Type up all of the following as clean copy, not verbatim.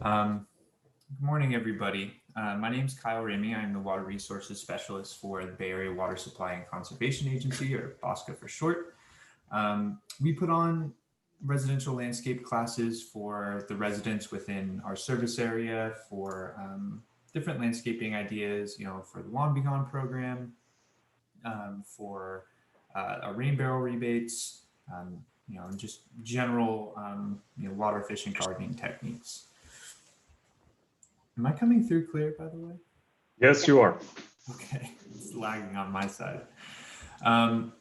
Good morning, everybody. My name is Kyle Ramey. I'm the Water Resources Specialist for the Bay Area Water Supply and Conservation Agency, or BOSCA for short. We put on residential landscape classes for the residents within our service area for different landscaping ideas, for the Lawn Be Gone program, for our rain barrel rebates, and just general, water efficient gardening techniques. Am I coming through clear, by the way? Yes, you are. Okay, it's lagging on my side. Um,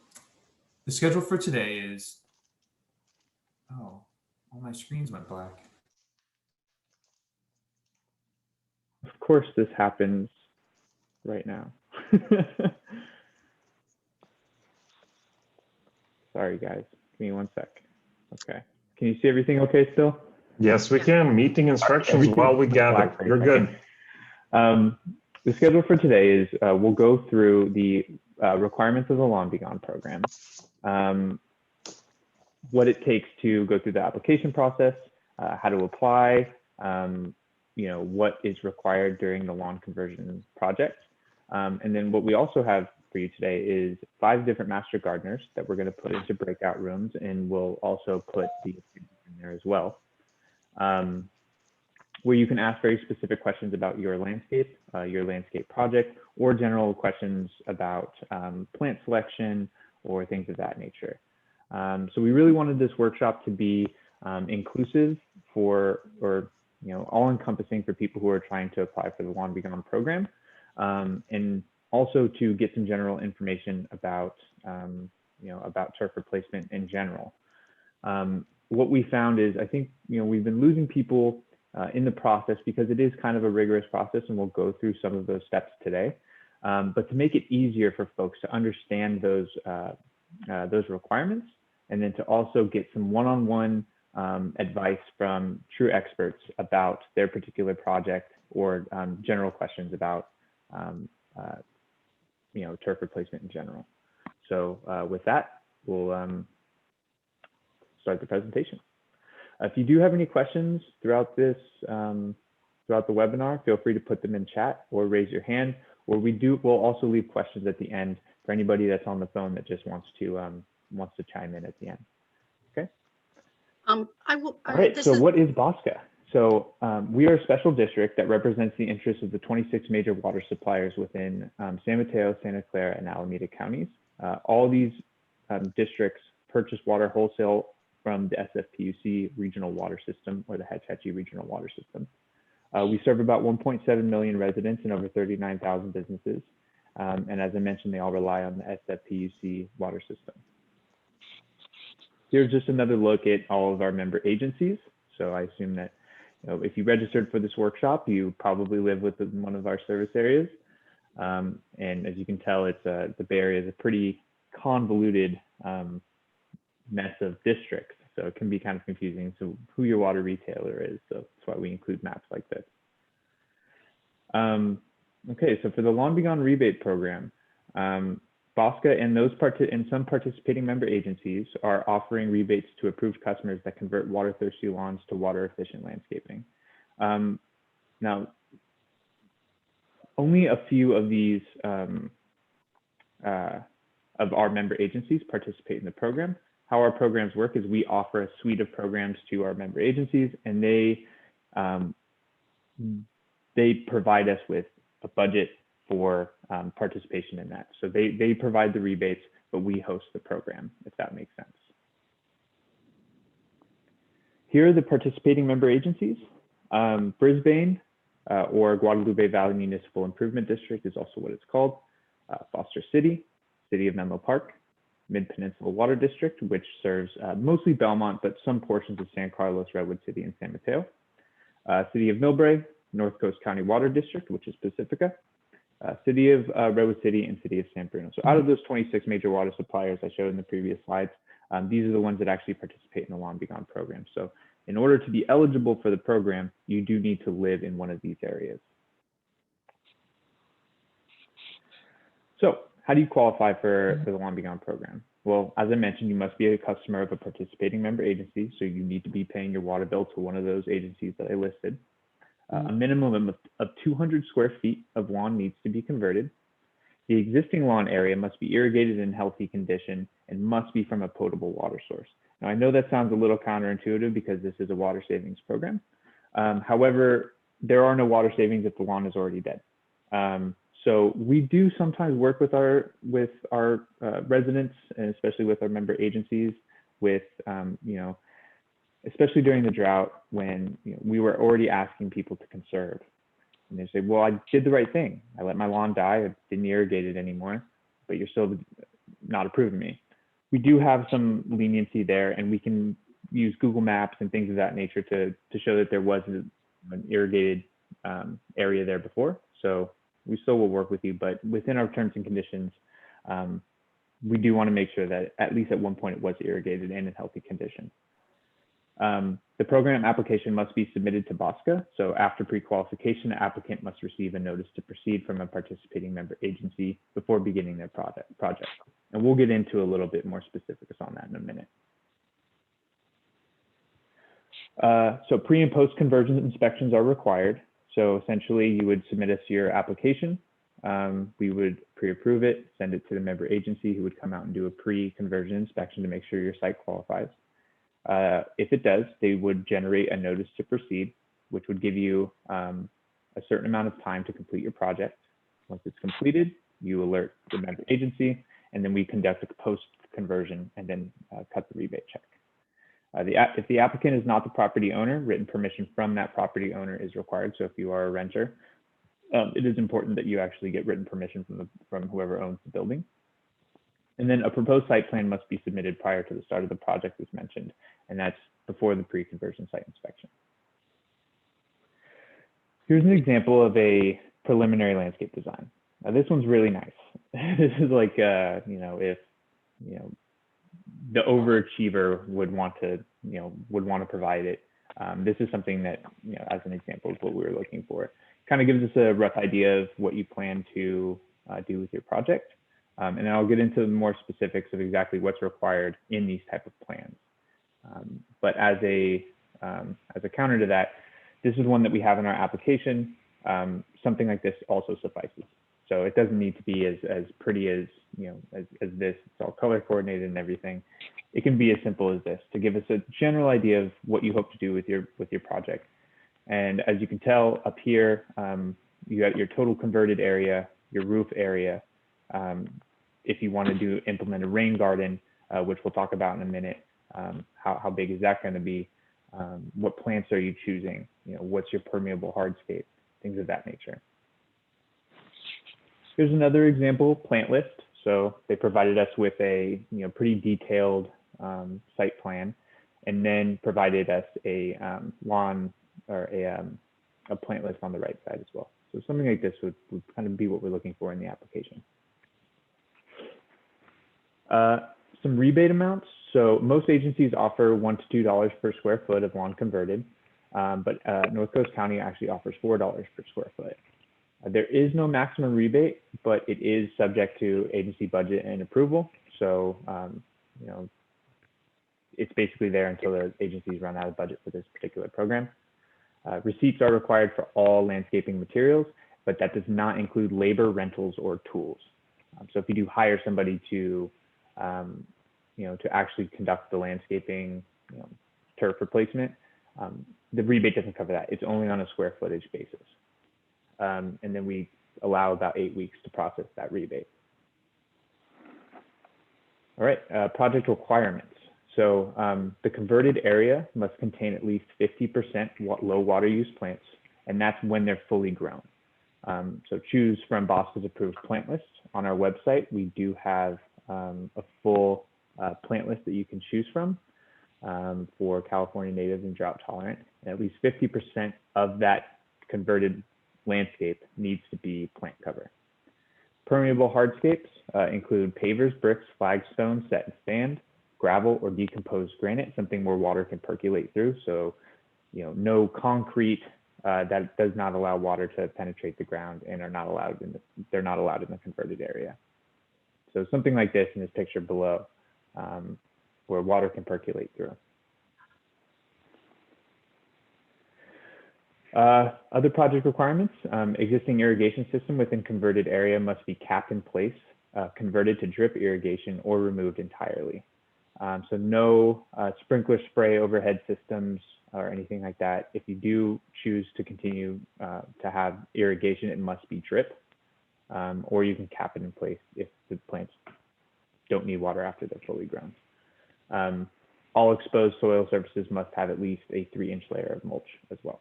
the schedule for today is, oh, all my screens went black. Of course, this happens right now. Sorry, guys. Give me one sec. Okay. Can you see everything okay still? Yes, we can. Meeting instructions while we gather. You're good. The schedule for today is we'll go through the requirements of the Lawn Be Gone program, what it takes to go through the application process, how to apply, what is required during the lawn conversion project. And then what we also have for you today is 5 different master gardeners that we're going to put into breakout rooms, and we'll also put the attendants in there as well, where you can ask very specific questions about your landscape project, or general questions about plant selection or things of that nature. So we really wanted this workshop to be inclusive or all-encompassing for people who are trying to apply for the Lawn Be Gone program, and also to get some general information about turf replacement in general. What we found is, I think, we've been losing people in the process because it is kind of a rigorous process, and we'll go through some of those steps today. But to make it easier for folks to understand those requirements, and then to also get some one-on-one advice from true experts about their particular project, or general questions about turf replacement in general. So with that, we'll start the presentation. If you do have any questions throughout the webinar, feel free to put them in chat or raise your hand. Or we'll also leave questions at the end for anybody that's on the phone that just wants to chime in at the end. Okay. I will. All right. So what is BOSCA? So we are a special district that represents the interests of the 26 major water suppliers within San Mateo, Santa Clara, and Alameda counties. All these districts purchase water wholesale from the SFPUC regional water system, or the Hetch Hetchy regional water system. We serve about 1.7 million residents and over 39,000 businesses. And as I mentioned, they all rely on the SFPUC water system. Here's just another look at all of our member agencies. So I assume that if you registered for this workshop, you probably live within one of our service areas. And as you can tell, the Bay Area is a pretty convoluted mess of districts, so it can be kind of confusing. So who your water retailer is, so that's why we include maps like this. Okay, so for the Lawn Be Gone rebate program, BOSCA and some participating member agencies are offering rebates to approved customers that convert water-thirsty lawns to water-efficient landscaping. Now, only a few of these of our member agencies participate in the program. How our programs work is we offer a suite of programs to our member agencies, and they provide us with a budget for participation in that. So they provide the rebates, but we host the program, if that makes sense. Here are the participating member agencies. Brisbane, or Guadalupe Valley Municipal Improvement District is also what it's called. Foster City, City of Menlo Park, Mid-Peninsula Water District, which serves mostly Belmont, but some portions of San Carlos, Redwood City, and San Mateo. City of Millbrae, North Coast County Water District, which is Pacifica. City of Redwood City, and City of San Bruno. So out of those 26 major water suppliers I showed in the previous slides, these are the ones that actually participate in the Lawn Be Gone program. So in order to be eligible for the program, you do need to live in one of these areas. So how do you qualify for the Lawn Be Gone program? Well, as I mentioned, you must be a customer of a participating member agency, so you need to be paying your water bill to one of those agencies that I listed. A minimum of 200 square feet of lawn needs to be converted. The existing lawn area must be irrigated in healthy condition and must be from a potable water source. Now, I know that sounds a little counterintuitive because this is a water savings program. However, there are no water savings if the lawn is already dead. So we do sometimes work with our residents, and especially with our member agencies, with especially during the drought when we were already asking people to conserve. And they say, well, I did the right thing. I let my lawn die. I didn't irrigate it anymore, but you're still not approving me. We do have some leniency there, and we can use Google Maps and things of that nature to show that there was an irrigated area there before. So we still will work with you, but within our terms and conditions, we do want to make sure that at least at one point it was irrigated and in healthy condition. The program application must be submitted to BOSCA. So after pre-qualification, the applicant must receive a notice to proceed from a participating member agency before beginning their project. And we'll get into a little bit more specifics on that in a minute. So pre and post conversion inspections are required. So essentially you would submit us your application. We would pre-approve it, send it to the member agency who would come out and do a pre-conversion inspection to make sure your site qualifies. If it does, they would generate a notice to proceed, which would give you a certain amount of time to complete your project. Once it's completed, you alert the member agency, and then we conduct a post-conversion and then cut the rebate check. If the applicant is not the property owner, written permission from that property owner is required. So if you are a renter, it is important that you actually get written permission from whoever owns the building. And then a proposed site plan must be submitted prior to the start of the project as mentioned, and that's before the pre-conversion site inspection. Here's an example of a preliminary landscape design. Now this one's really nice. This is like, if, the overachiever would want to provide it. This is something that, as an example of what we were looking for. Kind of gives us a rough idea of what you plan to do with your project. And then I'll get into more specifics of exactly what's required in these type of plans. But as a counter to that, this is one that we have in our application. Something like this also suffices. So it doesn't need to be as pretty as as this. It's all color coordinated and everything. It can be as simple as this to give us a general idea of what you hope to do with your project. And as you can tell up here, you got your total converted area, your roof area. If you want to implement a rain garden, which we'll talk about in a minute, how big is that going to be? What plants are you choosing? What's your permeable hardscape? Things of that nature. Here's another example plant list. So they provided us with a pretty detailed site plan, and then provided us a lawn or a plant list on the right side as well. So something like this would kind of be what we're looking for in the application. Some rebate amounts. So most agencies offer $1 to $2 per square foot of lawn converted, but North Coast County actually offers $4 per square foot. There is no maximum rebate, but it is subject to agency budget and approval. So, it's basically there until the agencies run out of budget for this particular program. Receipts are required for all landscaping materials, but that does not include labor, rentals, or tools. So if you do hire somebody to actually conduct the landscaping, turf replacement, the rebate doesn't cover that. It's only on a square footage basis. And then we allow about 8 weeks to process that rebate. All right, project requirements. So the converted area must contain at least 50% low water use plants, and that's when they're fully grown. So choose from BOSCA's approved plant list. On our website, we do have a full plant list that you can choose from for California native and drought tolerant. And at least 50% of that converted landscape needs to be plant cover. Permeable hardscapes include pavers, bricks, flagstones, set and stand, gravel or decomposed granite, something where water can percolate through. So, no concrete that does not allow water to penetrate the ground and they're not allowed in the converted area. So something like this in this picture below, where water can percolate through. Other project requirements, existing irrigation system within converted area must be capped in place, converted to drip irrigation, or removed entirely. So no sprinkler spray overhead systems or anything like that. If you do choose to continue to have irrigation, it must be drip, or you can cap it in place if the plants don't need water after they're fully grown. All exposed soil surfaces must have at least a 3-inch layer of mulch as well.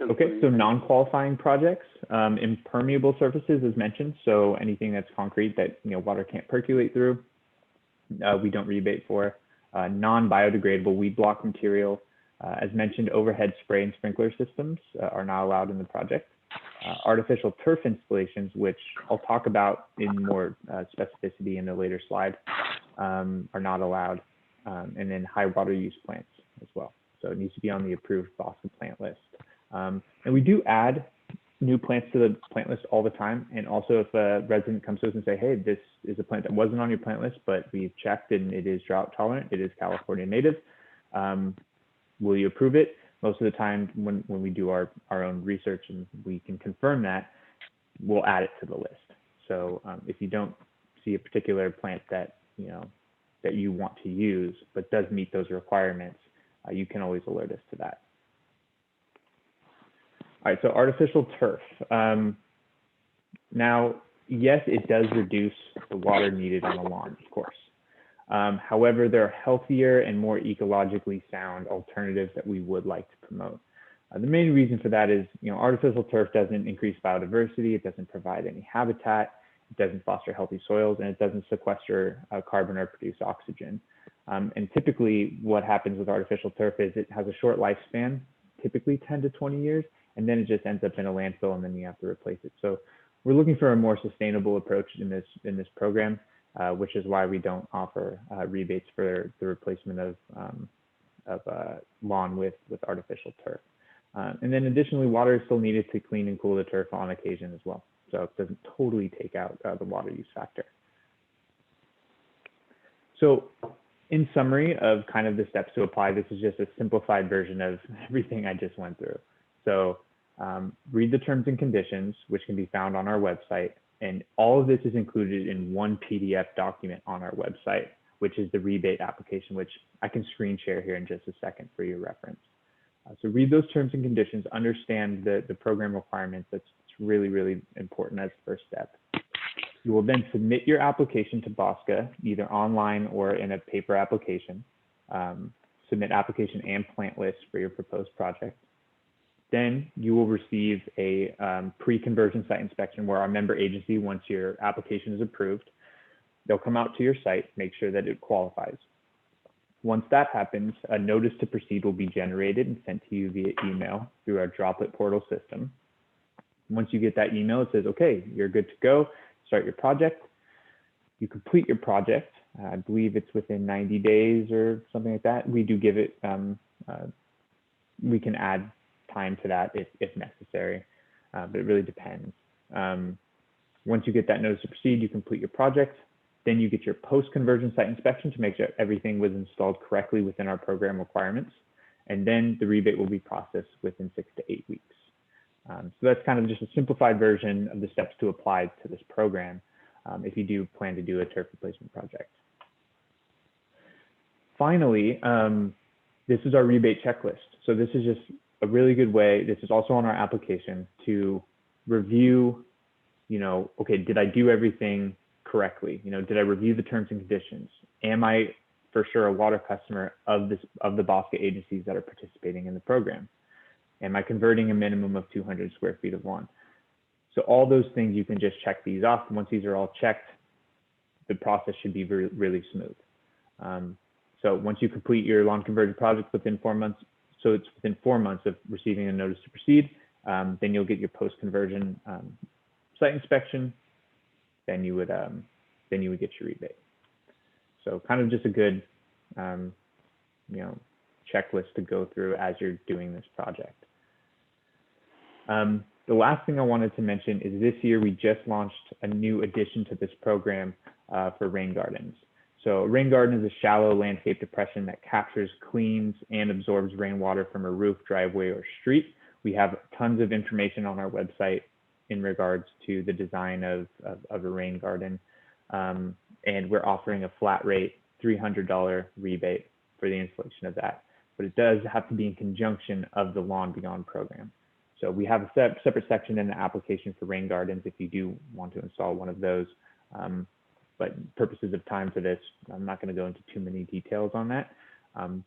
Okay, so non-qualifying projects, impermeable surfaces as mentioned, so anything that's concrete that water can't percolate through, we don't rebate for. Non-biodegradable weed block material, as mentioned, overhead spray and sprinkler systems are not allowed in the project. Artificial turf installations, which I'll talk about in more specificity in a later slide, are not allowed, and then high water use plants as well. So it needs to be on the approved BOSCA plant list. And we do add new plants to the plant list all the time. And also if a resident comes to us and say, hey, this is a plant that wasn't on your plant list, but we've checked and it is drought tolerant, it is California native, will you approve it? Most of the time when we do our own research and we can confirm that, we'll add it to the list. So if you don't see a particular plant that, that you want to use, but does meet those requirements, you can always alert us to that. All right, so artificial turf. Now, yes, it does reduce the water needed on the lawn, of course. However, there are healthier and more ecologically sound alternatives that we would like to promote. The main reason for that is, artificial turf doesn't increase biodiversity, it doesn't provide any habitat, it doesn't foster healthy soils, and it doesn't sequester carbon or produce oxygen. And typically what happens with artificial turf is it has a short lifespan, typically 10 to 20 years, and then it just ends up in a landfill and then you have to replace it. So we're looking for a more sustainable approach in this program, which is why we don't offer rebates for the replacement of lawn with artificial turf. And then additionally, water is still needed to clean and cool the turf on occasion as well. So it doesn't totally take out the water use factor. So in summary of kind of the steps to apply, this is just a simplified version of everything I just went through. So read the terms and conditions, which can be found on our website. And all of this is included in one PDF document on our website, which is the rebate application, which I can screen share here in just a second for your reference. So read those terms and conditions, understand the program requirements. That's really, really important as the first step. You will then submit your application to BOSCA, either online or in a paper application. Submit application and plant list for your proposed project. Then you will receive a pre-conversion site inspection where our member agency, once your application is approved, they'll come out to your site, make sure that it qualifies. Once that happens, a notice to proceed will be generated and sent to you via email through our droplet portal system. Once you get that email, it says, okay, you're good to go, start your project. You complete your project. I believe it's within 90 days or something like that. We do give it, we can add time to that if necessary, but it really depends. Once you get that notice to proceed, you complete your project. Then you get your post-conversion site inspection to make sure everything was installed correctly within our program requirements. And then the rebate will be processed within 6 to 8 weeks. So that's kind of just a simplified version of the steps to apply to this program if you do plan to do a turf replacement project. Finally, this is our rebate checklist. So this is just a really good way. This is also on our application to review, okay, did I do everything correctly? Did I review the terms and conditions? Am I for sure a water customer of the BOSCA agencies that are participating in the program? Am I converting a minimum of 200 square feet of lawn? So all those things, you can just check these off. Once these are all checked, the process should be really smooth. So once you complete your lawn conversion project within 4 months, so it's within 4 months of receiving a notice to proceed, then you'll get your post-conversion site inspection. Then you would get your rebate. So kind of just a good checklist to go through as you're doing this project. The last thing I wanted to mention is this year we just launched a new addition to this program for rain gardens. So a rain garden is a shallow landscape depression that captures, cleans, and absorbs rainwater from a roof, driveway, or street. We have tons of information on our website in regards to the design of a rain garden. And we're offering a flat rate $300 rebate for the installation of that. But it does have to be in conjunction of the Lawn Beyond program. So we have a separate section in the application for rain gardens if you do want to install one of those. But purposes of time for this, I'm not going to go into too many details on that,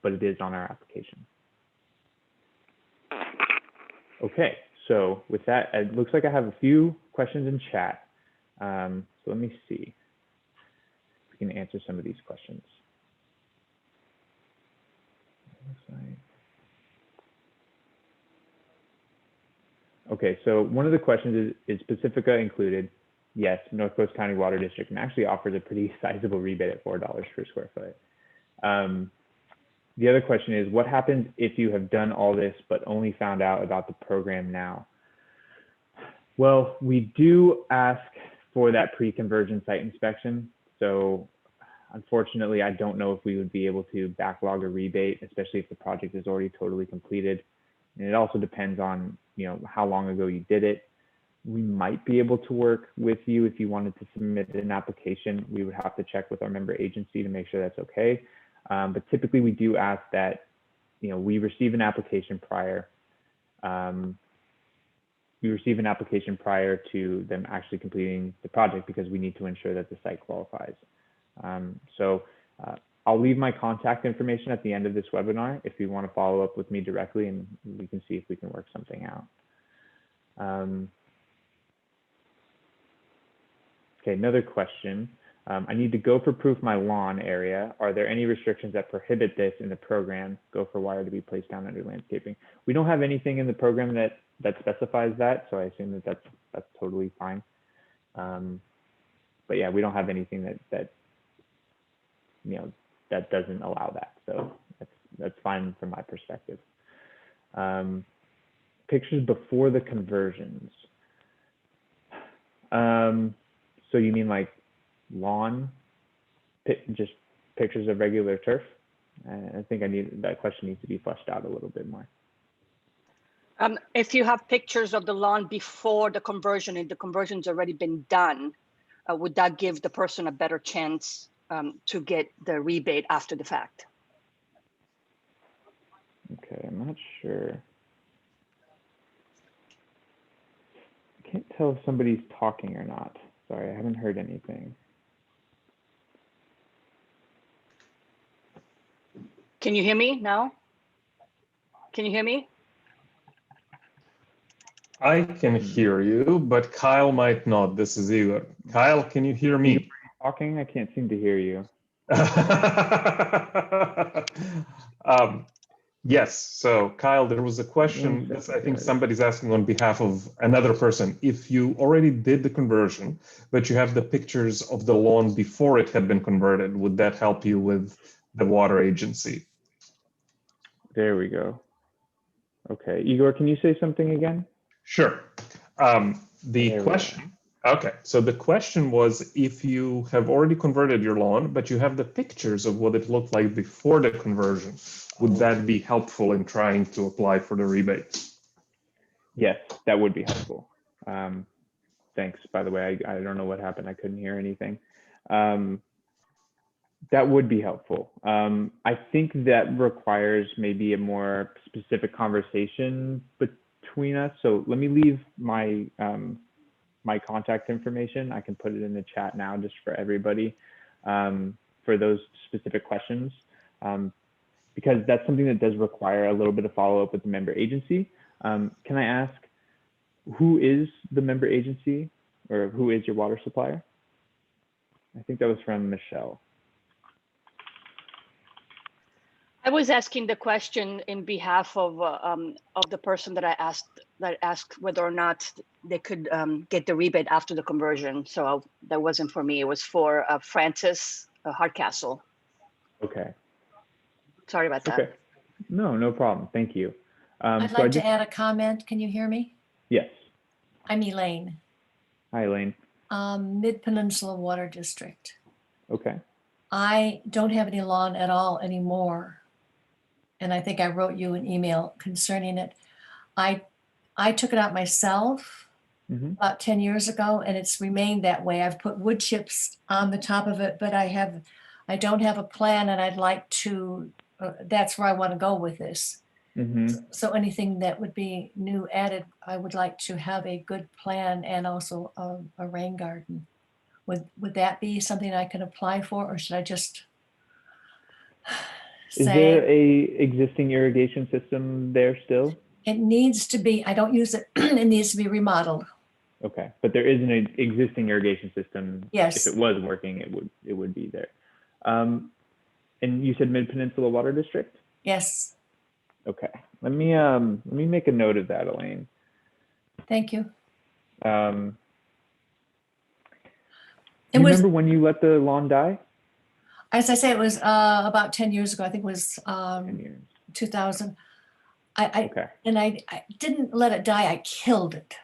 but it is on our application. Okay, so with that, it looks like I have a few questions in chat. So let me see if we can answer some of these questions. Okay, so one of the questions is Pacifica included? Yes, North Coast County Water District, and actually offers a pretty sizable rebate at $4 per square foot. The other question is, what happens if you have done all this but only found out about the program now? Well, we do ask for that pre-conversion site inspection. So unfortunately, I don't know if we would be able to backlog a rebate, especially if the project is already totally completed. And it also depends on, how long ago you did it. We might be able to work with you if you wanted to submit an application. We would have to check with our member agency to make sure that's okay. But typically we do ask that, we receive an application prior. We receive an application prior to them actually completing the project because we need to ensure that the site qualifies. I'll leave my contact information at the end of this webinar if you want to follow up with me directly, and we can see if we can work something out. Okay, another question. I need to go for proof my lawn area. Are there any restrictions that prohibit this in the program? Go for wire to be placed down under landscaping. We don't have anything in the program that specifies that, so I assume that that's totally fine. But yeah, we don't have anything that doesn't allow that, so that's fine from my perspective. Pictures before the conversions. So you mean like lawn, just pictures of regular turf? I think that question needs to be fleshed out a little bit more. If you have pictures of the lawn before the conversion and the conversion's already been done, would that give the person a better chance to get the rebate after the fact? Okay, I'm not sure. I can't tell if somebody's talking or not. Sorry, I haven't heard anything. Can you hear me now? Can you hear me? I can hear you, but Kyle might not. This is Igor. Kyle, can you hear me? Talking? I can't seem to hear you. Yes. So Kyle, there was a question that I think somebody's asking on behalf of another person. If you already did the conversion, but you have the pictures of the lawn before it had been converted, would that help you with the water agency? There we go. Okay, Igor, can you say something again? Sure. The question. Okay, so the question was, if you have already converted your lawn, but you have the pictures of what it looked like before the conversion, would that be helpful in trying to apply for the rebate? Yes, that would be helpful. Thanks, by the way. I don't know what happened. I couldn't hear anything. That would be helpful. I think that requires maybe a more specific conversation between us. So let me leave my my contact information. I can put it in the chat now just for everybody for those specific questions, because that's something that does require a little bit of follow-up with the member agency. Can I ask, who is the member agency, or who is your water supplier? I think that was from Michelle. I was asking the question in behalf of the person that I asked whether or not they could get the rebate after the conversion. So that wasn't for me. It was for Francis Hardcastle. Okay. Sorry about that. Okay. No problem. Thank you. I'd like to add a comment. Can you hear me? Yes. I'm Elaine. Hi, Elaine. Mid-Peninsula Water District. Okay. I don't have any lawn at all anymore. And I think I wrote you an email concerning it. I took it out myself about 10 years ago, and it's remained that way. I've put wood chips on the top of it, but I don't have a plan, and I'd like to, that's where I want to go with this. So anything that would be new added, I would like to have a good plan and also a rain garden. Would that be something I can apply for, or should I just Is say? there a existing irrigation system there still? It needs to be, I don't use it, it needs to be remodeled. Okay, but there is an existing irrigation system. Yes. If it was working, it would be there. And you said Mid-Peninsula Water District? Yes, Okay, let me make a note of that, Elaine. thank you. Do It you was, remember when you let the lawn die? as I say, it was about 10 years ago. I think it was 10 years. 2000. Okay. And I didn't let it die, I killed it.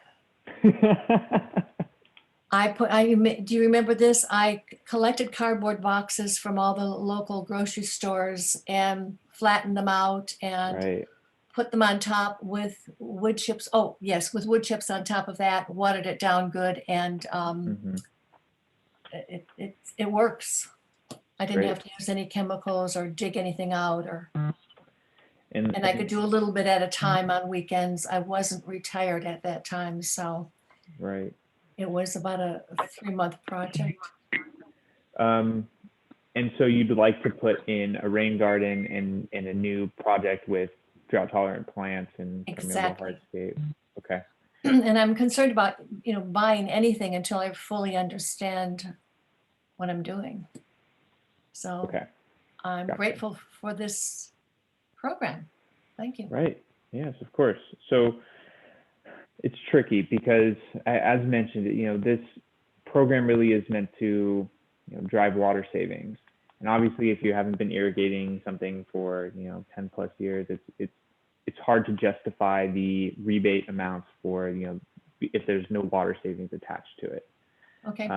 Do you remember this? I collected cardboard boxes from all the local grocery stores and flattened them out and Right. put them on top with wood chips. Oh, yes, with wood chips on top of that, watered it down good, and it works. I didn't Great. have to use any chemicals or dig anything out, And and I could do a little bit at a time on weekends. I wasn't retired at that time, so right. it was about a 3-month project. And so you'd like to put in a rain garden and a new project with drought tolerant plants and Exactly. hardscape. Okay. And I'm concerned about, buying anything until I fully understand what I'm doing. So Okay. I'm Gotcha. grateful for this program. Thank you. Right. Yes, of course. So it's tricky because, as mentioned, this program really is meant to drive water savings. And obviously, if you haven't been irrigating something for 10 plus years, it's hard to justify the rebate amounts for if there's no water savings attached to it. Okay.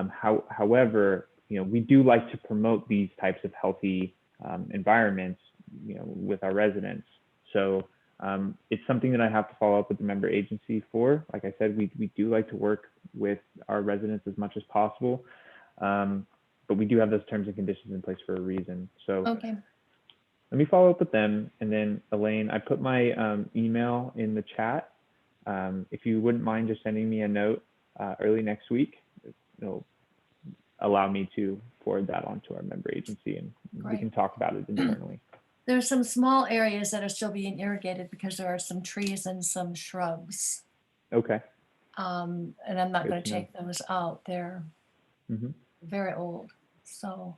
However, we do like to promote these types of healthy environments with our residents. So it's something that I have to follow up with the member agency for. Like I said, we do like to work with our residents as much as possible. But we do have those terms and conditions in place for a reason. So Okay. let me follow up with them. And then Elaine, I put my email in the chat. If you wouldn't mind just sending me a note early next week, it'll allow me to forward that on to our member agency, and we can talk about it internally. There's some small areas that are still being irrigated because there are some trees and some shrubs. Okay. And I'm not Good going to to know. take those out. They're very old. So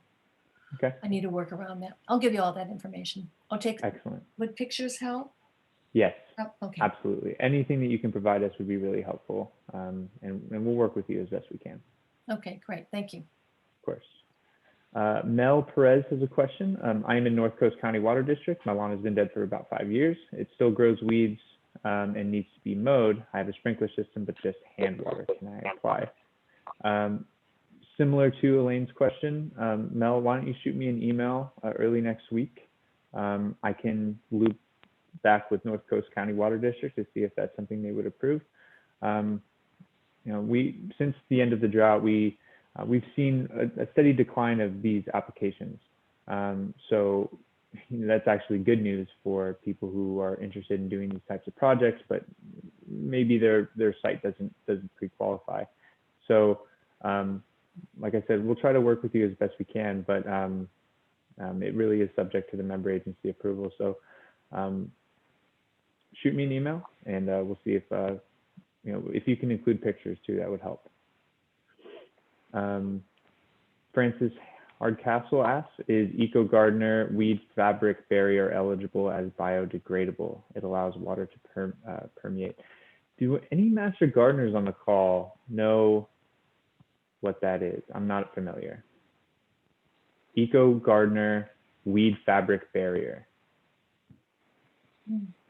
Okay. I need to work around that. I'll give you all that information. I'll take, Excellent. would pictures help? Yes, Oh, okay. absolutely. Anything that you can provide us would be really helpful. And we'll work with you as best we can. Okay, great. Thank you. Of course. Mel Perez has a question. I am in North Coast County Water District. My lawn has been dead for about 5 years. It still grows weeds and needs to be mowed. I have a sprinkler system, but just hand water. Can I apply? Similar to Elaine's question, Mel, why don't you shoot me an email early next week? I can loop back with North Coast County Water District to see if that's something they would approve. Since the end of the drought, we've seen a steady decline of these applications. So that's actually good news for people who are interested in doing these types of projects, but maybe their site doesn't pre-qualify. So like I said, we'll try to work with you as best we can, but it really is subject to the member agency approval. So shoot me an email, and we'll see if you can include pictures too, that would help. Francis Hardcastle asks, is Eco Gardener weed fabric barrier eligible as biodegradable? It allows water to permeate. Do any master gardeners on the call know what that is? I'm not familiar. Eco Gardener weed fabric barrier.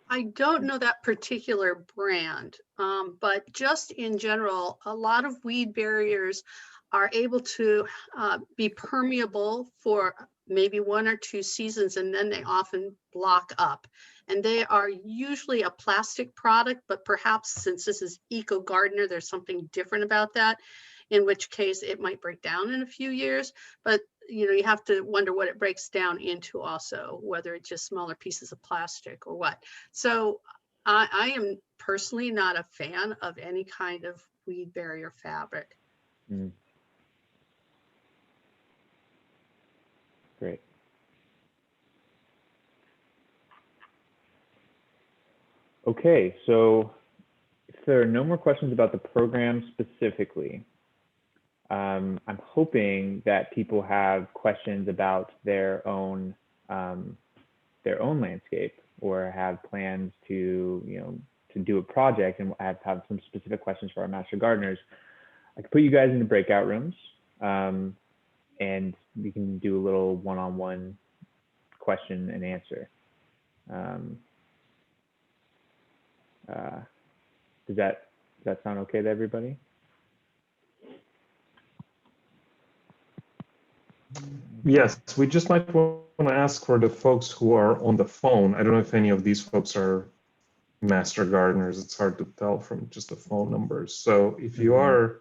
I don't know that particular brand, but just in general, a lot of weed barriers are able to be permeable for maybe 1 or 2 seasons, and then they often block up. And they are usually a plastic product, but perhaps since this is Eco Gardener, there's something different about that, in which case it might break down in a few years. But you have to wonder what it breaks down into also, whether it's just smaller pieces of plastic or what. So I am personally not a fan of any kind of weed barrier fabric. Mm. Great. Okay, so if there are no more questions about the program specifically, I'm hoping that people have questions about their own landscape, or have plans to to do a project and have some specific questions for our master gardeners. I can put you guys into breakout rooms, and we can do a little one-on-one question and answer. Does that sound okay to everybody? Yes, we just might want to ask for the folks who are on the phone. I don't know if any of these folks are master gardeners. It's hard to tell from just the phone numbers. So if you are,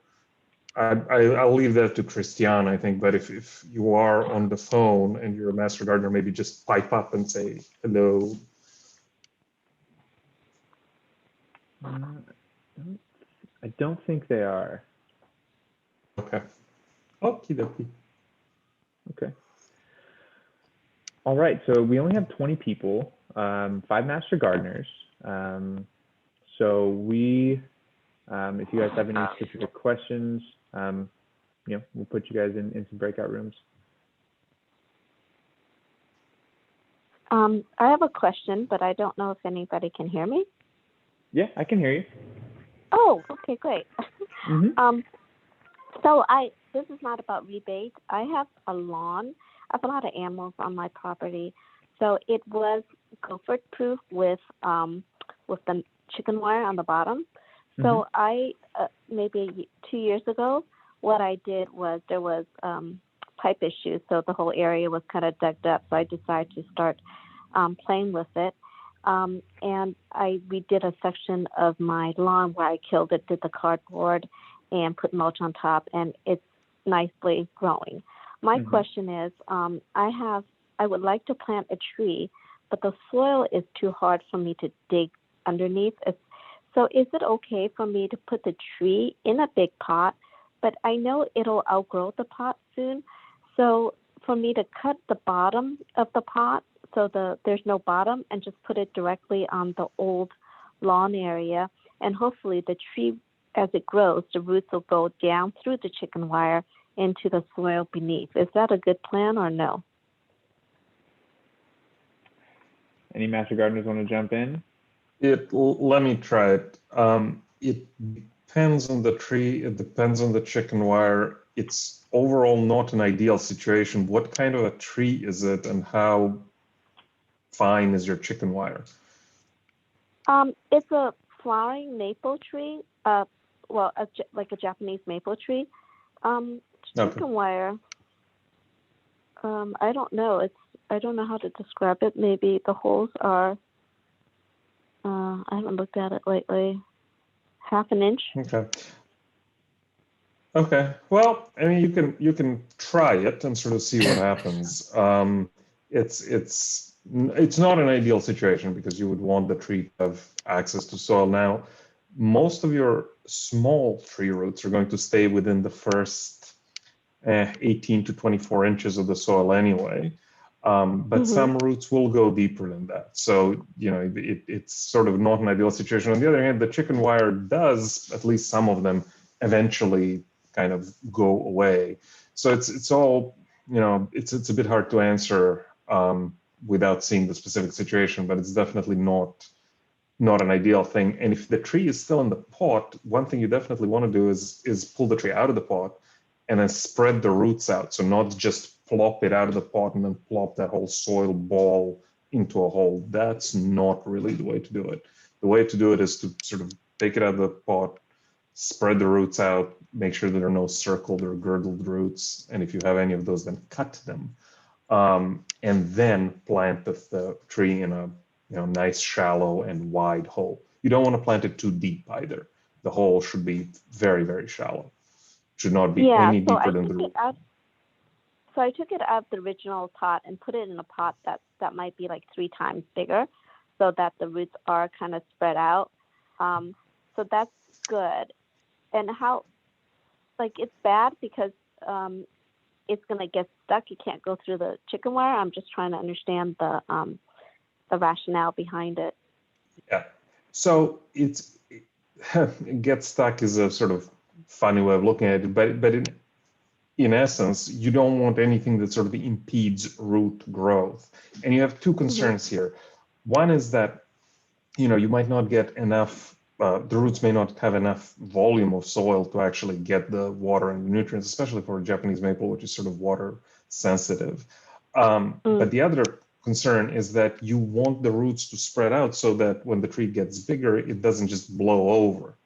I'll leave that to Christiane, I think. But if you are on the phone and you're a master gardener, maybe just pipe up and say hello. I don't think they are. Okay. Okie dokie. Okay. All right, so we only have 20 people, 5 master gardeners. So we, if you guys have any specific questions, we'll put you guys in some breakout rooms. I have a question, but I don't know if anybody can hear me. Yeah, I can hear you. Oh, okay, great. Mm-hmm. So this is not about rebate. I have a lawn. I have a lot of animals on my property. So it was gopher proof with the chicken wire on the bottom. So I, maybe 2 years ago, what I did was there was pipe issues. So the whole area was kind of dug up. So I decided to start playing with it. And we did a section of my lawn where I killed it, did the cardboard, and put mulch on top, and it's nicely growing. My question is, I would like to plant a tree, but the soil is too hard for me to dig underneath. So is it okay for me to put the tree in a big pot, but I know it'll outgrow the pot soon? So for me to cut the bottom of the pot so there's no bottom, and just put it directly on the old lawn area, and hopefully the tree, as it grows, the roots will go down through the chicken wire into the soil beneath. Is that a good plan or no? Any master gardeners want to jump in? Let me try it. It depends on the tree. It depends on the chicken wire. It's overall not an ideal situation. What kind of a tree is it, and how fine is your chicken wire? It's a flowering maple tree. Like a Japanese maple tree. Chicken wire. I don't know. I don't know how to describe it. Maybe the holes are. I haven't looked at it lately. 1/2 inch. Okay. Okay. Well, I mean, you can try it and sort of see what happens. It's not an ideal situation because you would want the tree to have access to soil. Now, most of your small tree roots are going to stay within the first 18 to 24 inches of the soil anyway. But some roots will go deeper than that. So, it's sort of not an ideal situation. On the other hand, the chicken wire does, at least some of them, eventually kind of go away. So it's all, it's a bit hard to answer without seeing the specific situation, but it's definitely not an ideal thing. And if the tree is still in the pot, one thing you definitely want to do is pull the tree out of the pot and then spread the roots out. So not just plop it out of the pot and then plop that whole soil ball into a hole. That's not really the way to do it. The way to do it is to sort of take it out of the pot, spread the roots out, make sure that there are no circled or girdled roots. And if you have any of those, then cut them. and then plant the tree in a nice shallow and wide hole. You don't want to plant it too deep either. The hole should be very, very shallow. Should not be any deeper than the root. So I took it out of the original pot and put it in a pot that might be like 3 times bigger, so that the roots are kind of spread out. So that's good. And how, like, it's bad because it's gonna get stuck. You can't go through the chicken wire. I'm just trying to understand the rationale behind it. Yeah. So it gets stuck is a sort of funny way of looking at it, but in essence, you don't want anything that sort of impedes root growth. And you have 2 concerns here. One is that, you might not get enough, the roots may not have enough volume of soil to actually get the water and the nutrients, especially for a Japanese maple, which is sort of water sensitive. But the other concern is that you want the roots to spread out so that when the tree gets bigger, it doesn't just blow over.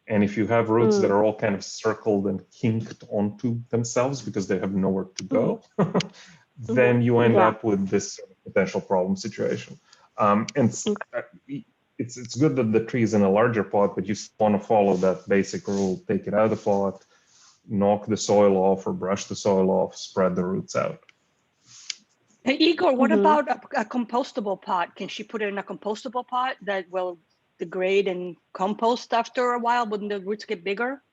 And if you have roots that are all kind of circled and kinked onto themselves because they have nowhere to go, then you end up with this potential problem situation. And it's good that the tree is in a larger pot, but you want to follow that basic rule: take it out of the pot, knock the soil off or brush the soil off, spread the roots out. Hey, Igor, what about a compostable pot? Can she put it in a compostable pot that will degrade and compost after a while? Wouldn't the roots get bigger?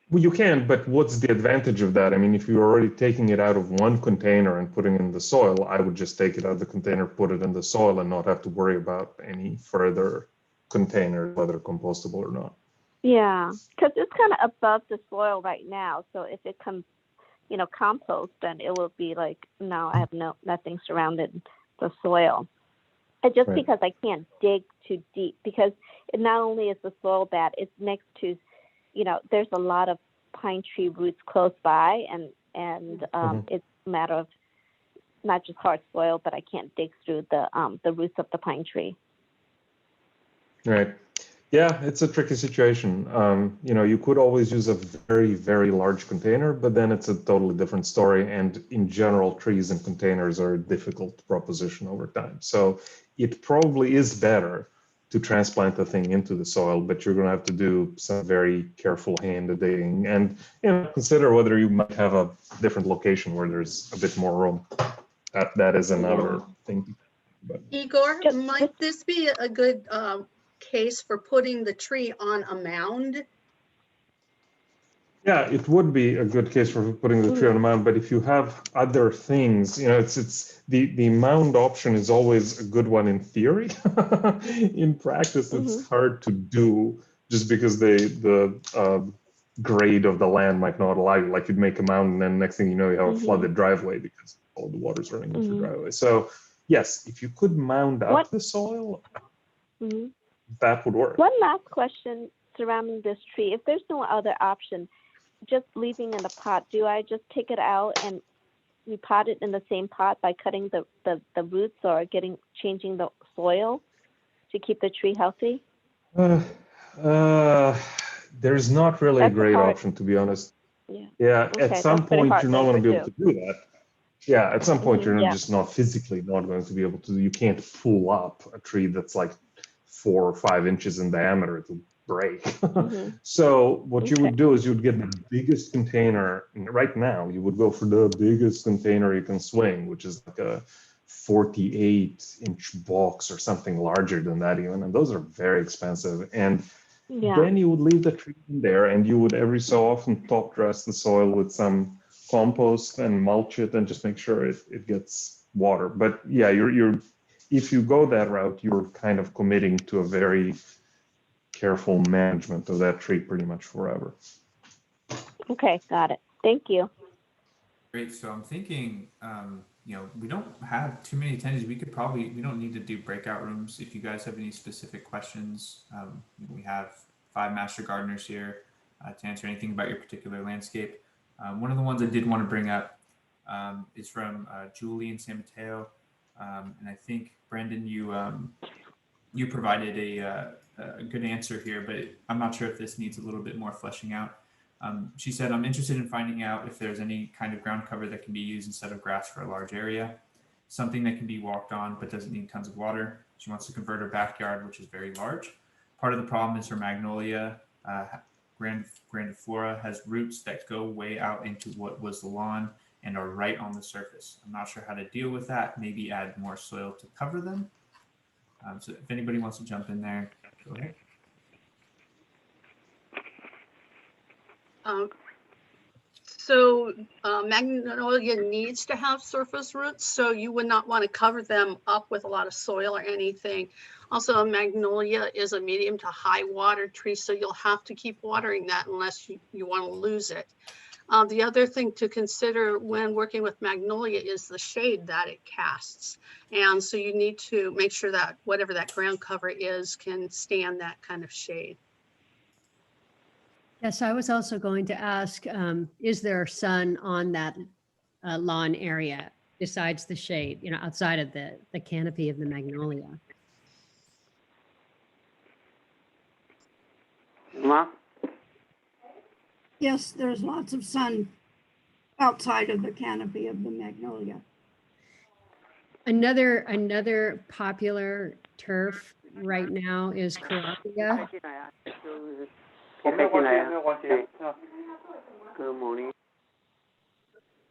Well, you can, but what's the advantage of that? I mean, if you're already taking it out of one container and putting it in the soil, I would just take it out of the container, put it in the soil, and not have to worry about any further container, whether compostable or not. Yeah, because it's kind of above the soil right now. So if it comes, compost, then it will be like, no, I have nothing surrounded the soil. And just because I can't dig too deep, because it not only is the soil bad, it's next to, there's a lot of pine tree roots close by, and it's a matter of not just hard soil, but I can't dig through the roots of the pine tree. Right. Yeah, it's a tricky situation. You could always use a very, very large container, but then it's a totally different story. And in general, trees and containers are a difficult proposition over time. So it probably is better to transplant the thing into the soil, but you're going to have to do some very careful hand digging and consider whether you might have a different location where there's a bit more room. That is another thing. But Igor, might this be a good case for putting the tree on a mound? Yeah, it would be a good case for putting the tree on a mound, but if you have other things, it's the mound option is always a good one in theory. In practice, it's hard to do just because the grade of the land might not allow you. Like, you'd make a mound and then next thing you know, you have a flooded driveway because all the water's running into the driveway. So yes, if you could mound up the soil, that would work. One last question surrounding this tree. If there's no other option, just leaving in the pot, do I just take it out and repot it in the same pot by cutting the roots or changing the soil to keep the tree healthy? There's not really a great option, to be honest. Yeah. Okay, at some point, you're not going to be able to do that. Yeah, at some point, you're just not physically not going to be able to. You can't pull up a tree that's like 4 or 5 inches in diameter. It'll break. So what you would do is you would get the biggest container. Right now, you would go for the biggest container you can swing, which is like a 48-inch box or something larger than that even. And those are very expensive. And then you would leave the tree in there, and you would every so often top dress the soil with some compost and mulch it and just make sure it gets water. But yeah, you're if you go that route, you're kind of committing to a very careful management of that tree pretty much forever. Okay, got it. Thank you. Great. So I'm thinking, we don't have too many attendees. We don't need to do breakout rooms. If you guys have any specific questions, we have 5 master gardeners here to answer anything about your particular landscape. One of the ones I did want to bring up is from Julie in San Mateo. And I think, Brandon, you provided a good answer here, but I'm not sure if this needs a little bit more fleshing out. She said, I'm interested in finding out if there's any kind of ground cover that can be used instead of grass for a large area, something that can be walked on but doesn't need tons of water. She wants to convert her backyard, which is very large. Part of the problem is her magnolia grandiflora has roots that go way out into what was the lawn and are right on the surface. I'm not sure how to deal with that. Maybe add more soil to cover them. So if anybody wants to jump in there, go ahead. Magnolia needs to have surface roots, so you would not want to cover them up with a lot of soil or anything. Also, magnolia is a medium to high water tree, so you'll have to keep watering that unless you want to lose it. The other thing to consider when working with magnolia is the shade that it casts. And so you need to make sure that whatever that ground cover is can stand that kind of shade. Yes, I was also going to ask, is there sun on that lawn area besides the shade, outside of the canopy of the magnolia? Yes, there's lots of sun outside of the canopy of the magnolia. Another popular turf right now is Carapia.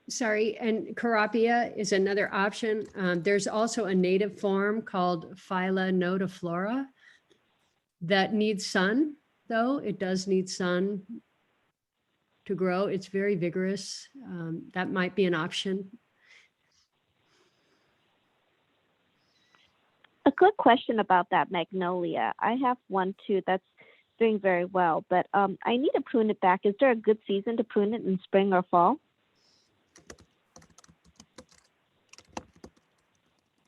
Sorry, and Carapia is another option. There's also a native form called Phylla nodiflora that needs sun, though. It does need sun to grow. It's very vigorous. That might be an option. A good question about that magnolia. I have one too that's doing very well, but I need to prune it back. Is there a good season to prune it in spring or fall?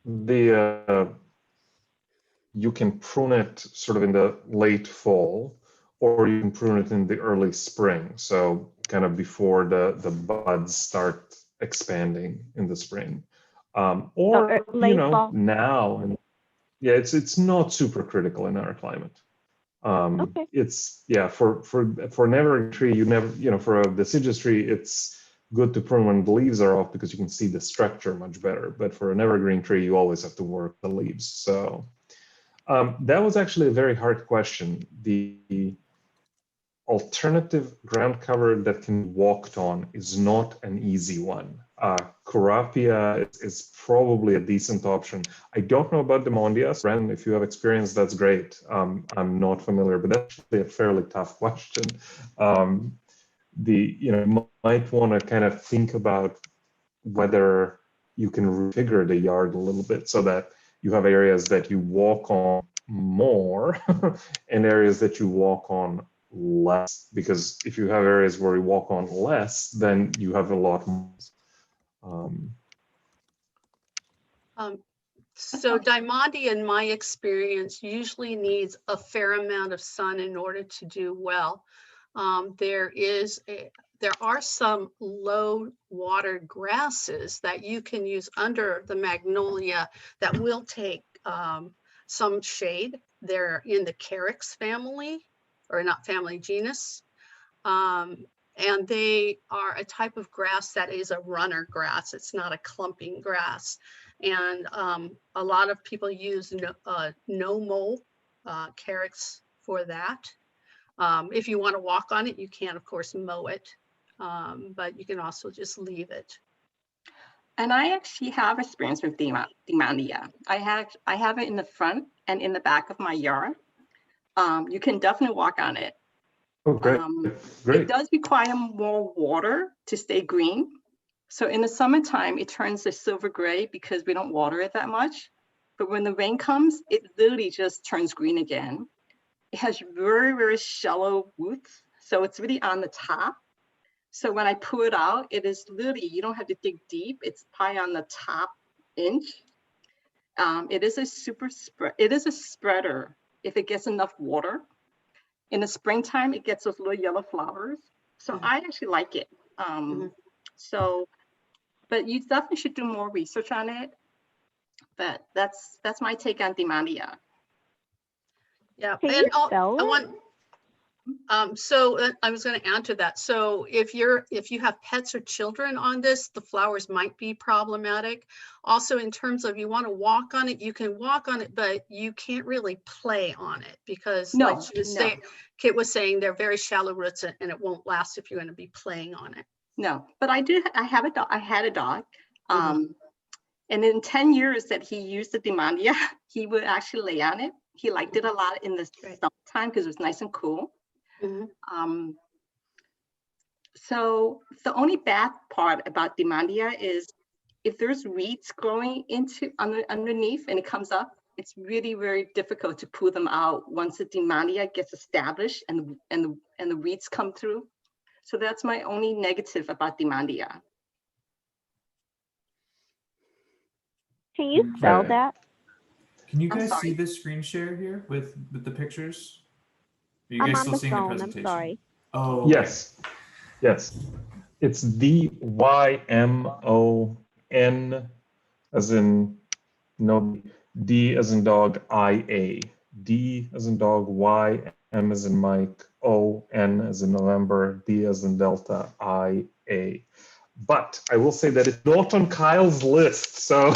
You can prune it sort of in the late fall, or you can prune it in the early spring. So kind of before the buds start expanding in the spring, or fall. Now. And yeah, it's not super critical in our climate. Okay. It's for an evergreen tree, you never for a deciduous tree, it's good to prune when the leaves are off because you can see the structure much better. But for an evergreen tree, you always have to work the leaves. So that was actually a very hard question. The alternative ground cover that can be walked on is not an easy one. Carapia is probably a decent option. I don't know about Demondias. Ren, if you have experience, that's great. I'm not familiar, but that's actually a fairly tough question. You might want to kind of think about whether you can refigure the yard a little bit so that you have areas that you walk on more and areas that you walk on less, because if you have areas where you walk on less, then you have a lot more. So Diamante, in my experience, usually needs a fair amount of sun in order to do well. There are some low water grasses that you can use under the magnolia that will take some shade. They're in the Carex family, or not family, genus. And they are a type of grass that is a runner grass. It's not a clumping grass. And a lot of people use no-mow Carex for that. If you want to walk on it, you can, of course, mow it, but you can also just leave it. And I actually have experience with Demandia. I have it in the front and in the back of my yard. You can definitely walk on it. Oh, great. Great. It does require more water to stay green. So in the summertime, it turns a silver gray because we don't water it that much. But when the rain comes, it literally just turns green again. It has very, very shallow roots. So it's really on the top. So when I pull it out, it is literally, you don't have to dig deep. It's probably on the top inch. It is a spreader if it gets enough water. In the springtime, it gets those little yellow flowers. So I actually like it. But you definitely should do more research on it. But that's my take on Demandia. Yeah, Can and you spell it? I was going to add to that. So if you have pets or children on this, the flowers might be problematic. Also, in terms of you want to walk on it, you can walk on it, but you can't really play on it because, No, like she was saying, Kit was saying, they're very shallow roots and it won't last if you're going to be playing on it. No, but I have a dog. I had a dog. Mhm. And in 10 years that he used the Demandia, he would actually lay on it. He liked it a lot in the summertime because it was nice and cool. Mhm. So the only bad part about Demandia is if there's weeds growing underneath and it comes up, it's really very difficult to pull them out once the Demandia gets established and the weeds come through. So that's my only negative about Demandia. Can you spell that? Can you I'm guys see sorry. this screen share here with the pictures? Are you I'm guys on still the seeing the phone. presentation? I'm sorry. Oh, okay. Yes. Yes. It's DYMON as in no, D as in dog, IA. D as in dog, Y, M as in Mike, O, N as in November, D as in Delta, IA. But I will say that it's not on Kyle's list, so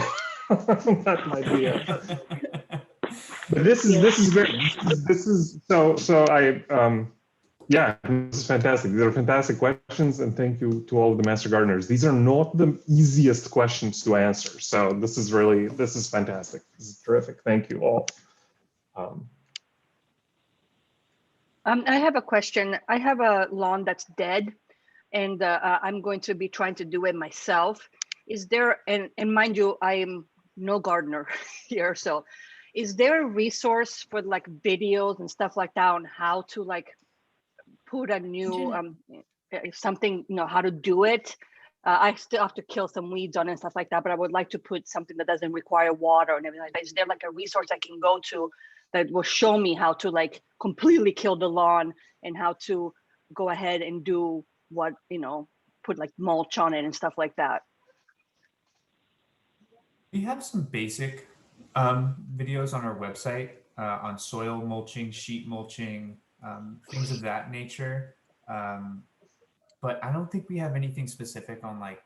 that might be it. But this is great. This is so I yeah, this is fantastic. These are fantastic questions, and thank you to all of the Master Gardeners. These are not the easiest questions to answer, so this is fantastic. This is terrific. Thank you all. I have a question. I have a lawn that's dead, and I'm going to be trying to do it myself. Is there, and mind you, I am no gardener here, so is there a resource for like videos and stuff like that on how to like put a new something, how to do it? I still have to kill some weeds on it and stuff like that, but I would like to put something that doesn't require water and everything like that. Is there like a resource I can go to that will show me how to like completely kill the lawn and how to go ahead and do what, put like mulch on it and stuff like that? We have some basic videos on our website on soil mulching, sheet mulching, things of that nature. But I don't think we have anything specific on like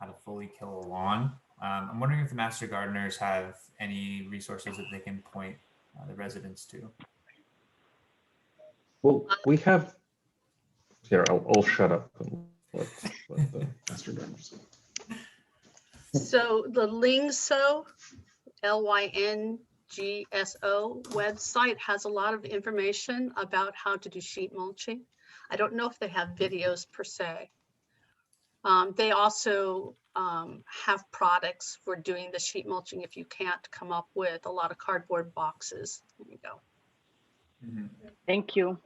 how to fully kill a lawn. I'm wondering if the Master Gardeners have any resources that they can point the residents to. Well, we have here. I'll shut up and let the Master Gardeners. So the Lingso, LYNGSO website has a lot of information about how to do sheet mulching. I don't know if they have videos per se. They also have products for doing the sheet mulching if you can't come up with a lot of cardboard boxes. There you go. Mm-hmm. Thank you.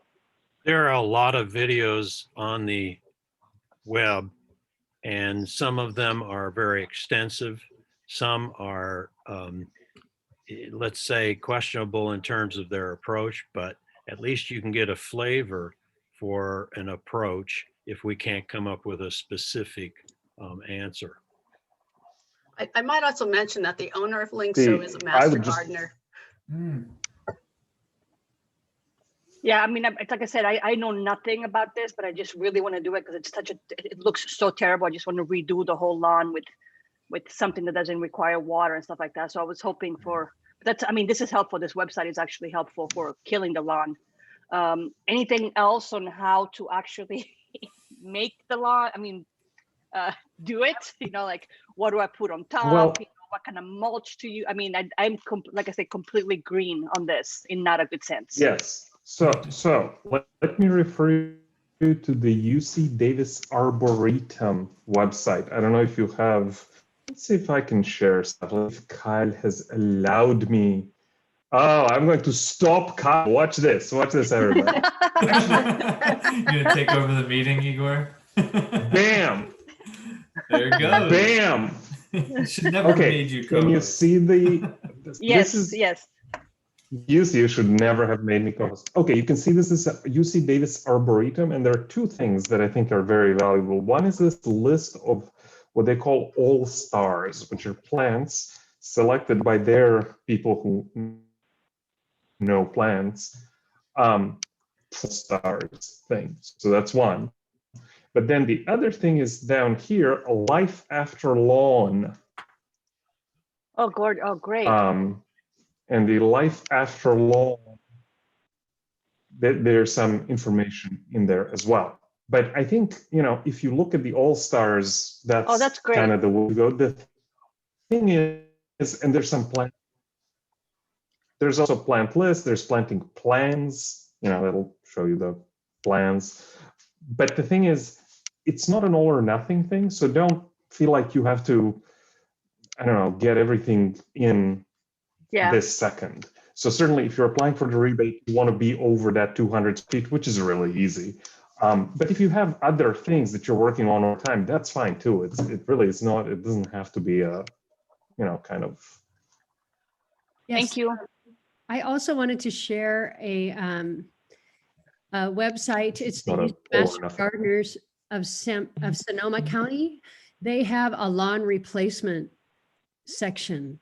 There are a lot of videos on the web, and some of them are very extensive. Some are, let's say, questionable in terms of their approach, but at least you can get a flavor for an approach if we can't come up with a specific answer. I might also mention that the owner of Lingso is a master gardener. Yeah, I mean, it's like I said, I know nothing about this, but I just really want to do it because it's it looks so terrible. I just want to redo the whole lawn with something that doesn't require water and stuff like that. So I was hoping for this is helpful. This website is actually helpful for killing the lawn. Anything else on how to actually make the lawn? I mean, do it, like what do I put on top? Well, what kind of mulch to use? I mean, I'm like I said, completely green on this in not a good sense. Yes. So let me refer you to the UC Davis Arboretum website. I don't know if you have, let's see if I can share stuff. If Kyle has allowed me. Oh, I'm going to stop Kyle. Watch this, everybody. You're gonna take over the meeting, Igor? Bam! There it goes. Bam! Should never have made you co-host. Can you see the? Yes. You should never have made me co-host. Okay, you can see this is UC Davis Arboretum, and there are two things that I think are very valuable. One is this list of what they call all-stars, which are plants selected by their people who know plants, stars thing. So that's one. But then the other thing is down here, a life after lawn. Oh, good. Oh, great. And the life after lawn, there's some information in there as well. But I think, you know, if you look at the all-stars, that's great. kind of the way to go. The thing is, and there's some plant, there's also plant list, there's planting plans, you know, that'll show you the plans. But the thing is, it's not an all or nothing thing. So don't feel like you have to, I don't know, get everything in this second. So certainly if you're applying for the rebate, you want to be over that 200 feet, which is really easy. But if you have other things that you're working on all the time, that's fine too. It really is not, it doesn't have to be a, you know, kind of. Yes. Thank you. I also wanted to share a website. It's the Not a Youth all or Master nothing. Gardeners of Sonoma County. They have a lawn replacement section.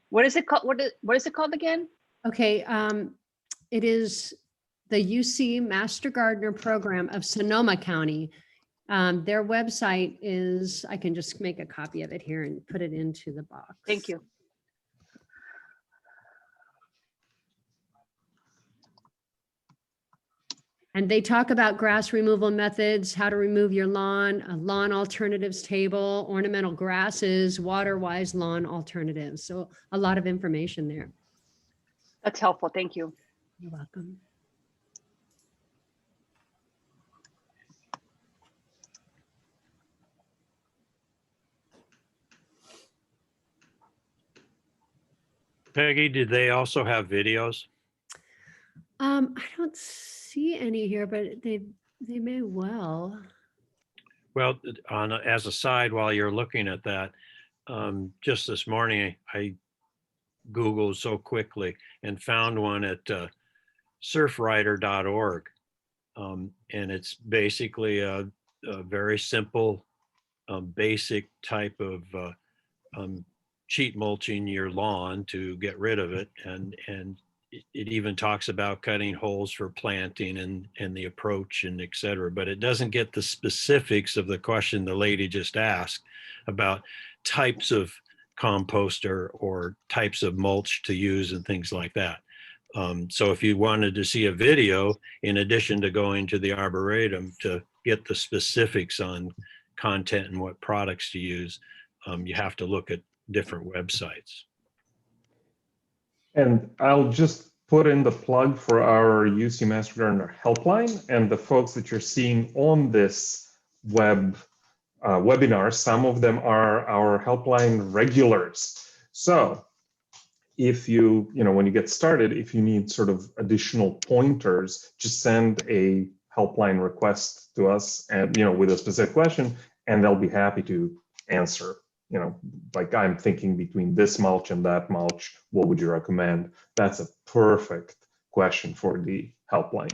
What is it called? What is it called again? Okay, it is the UC Master Gardener Program of Sonoma County. Their website is, I can just make a copy of it here and put it into the box. Thank you. And they talk about grass removal methods, how to remove your lawn, a lawn alternatives table, ornamental grasses, water-wise lawn alternatives. So a lot of information there. That's helpful. Thank you. You're welcome. Peggy, did they also have videos? I don't see any here, but they may well. Well, as a side, while you're looking at that, just this morning, I Googled so quickly and found one at surfrider.org. And it's basically a very simple, basic type of sheet mulching your lawn to get rid of it. And it even talks about cutting holes for planting and the approach and et cetera, but it doesn't get the specifics of the question the lady just asked about types of composter or types of mulch to use and things like that. So if you wanted to see a video, in addition to going to the Arboretum to get the specifics on content and what products to use, you have to look at different websites. And I'll just put in the plug for our UC Master Gardener helpline, and the folks that you're seeing on this webinar, some of them are our helpline regulars. So if you know, when you get started, if you need sort of additional pointers, just send a helpline request to us and, you know, with a specific question, and they'll be happy to answer. You know, like I'm thinking between this mulch and that mulch, what would you recommend? That's a perfect question for the helpline.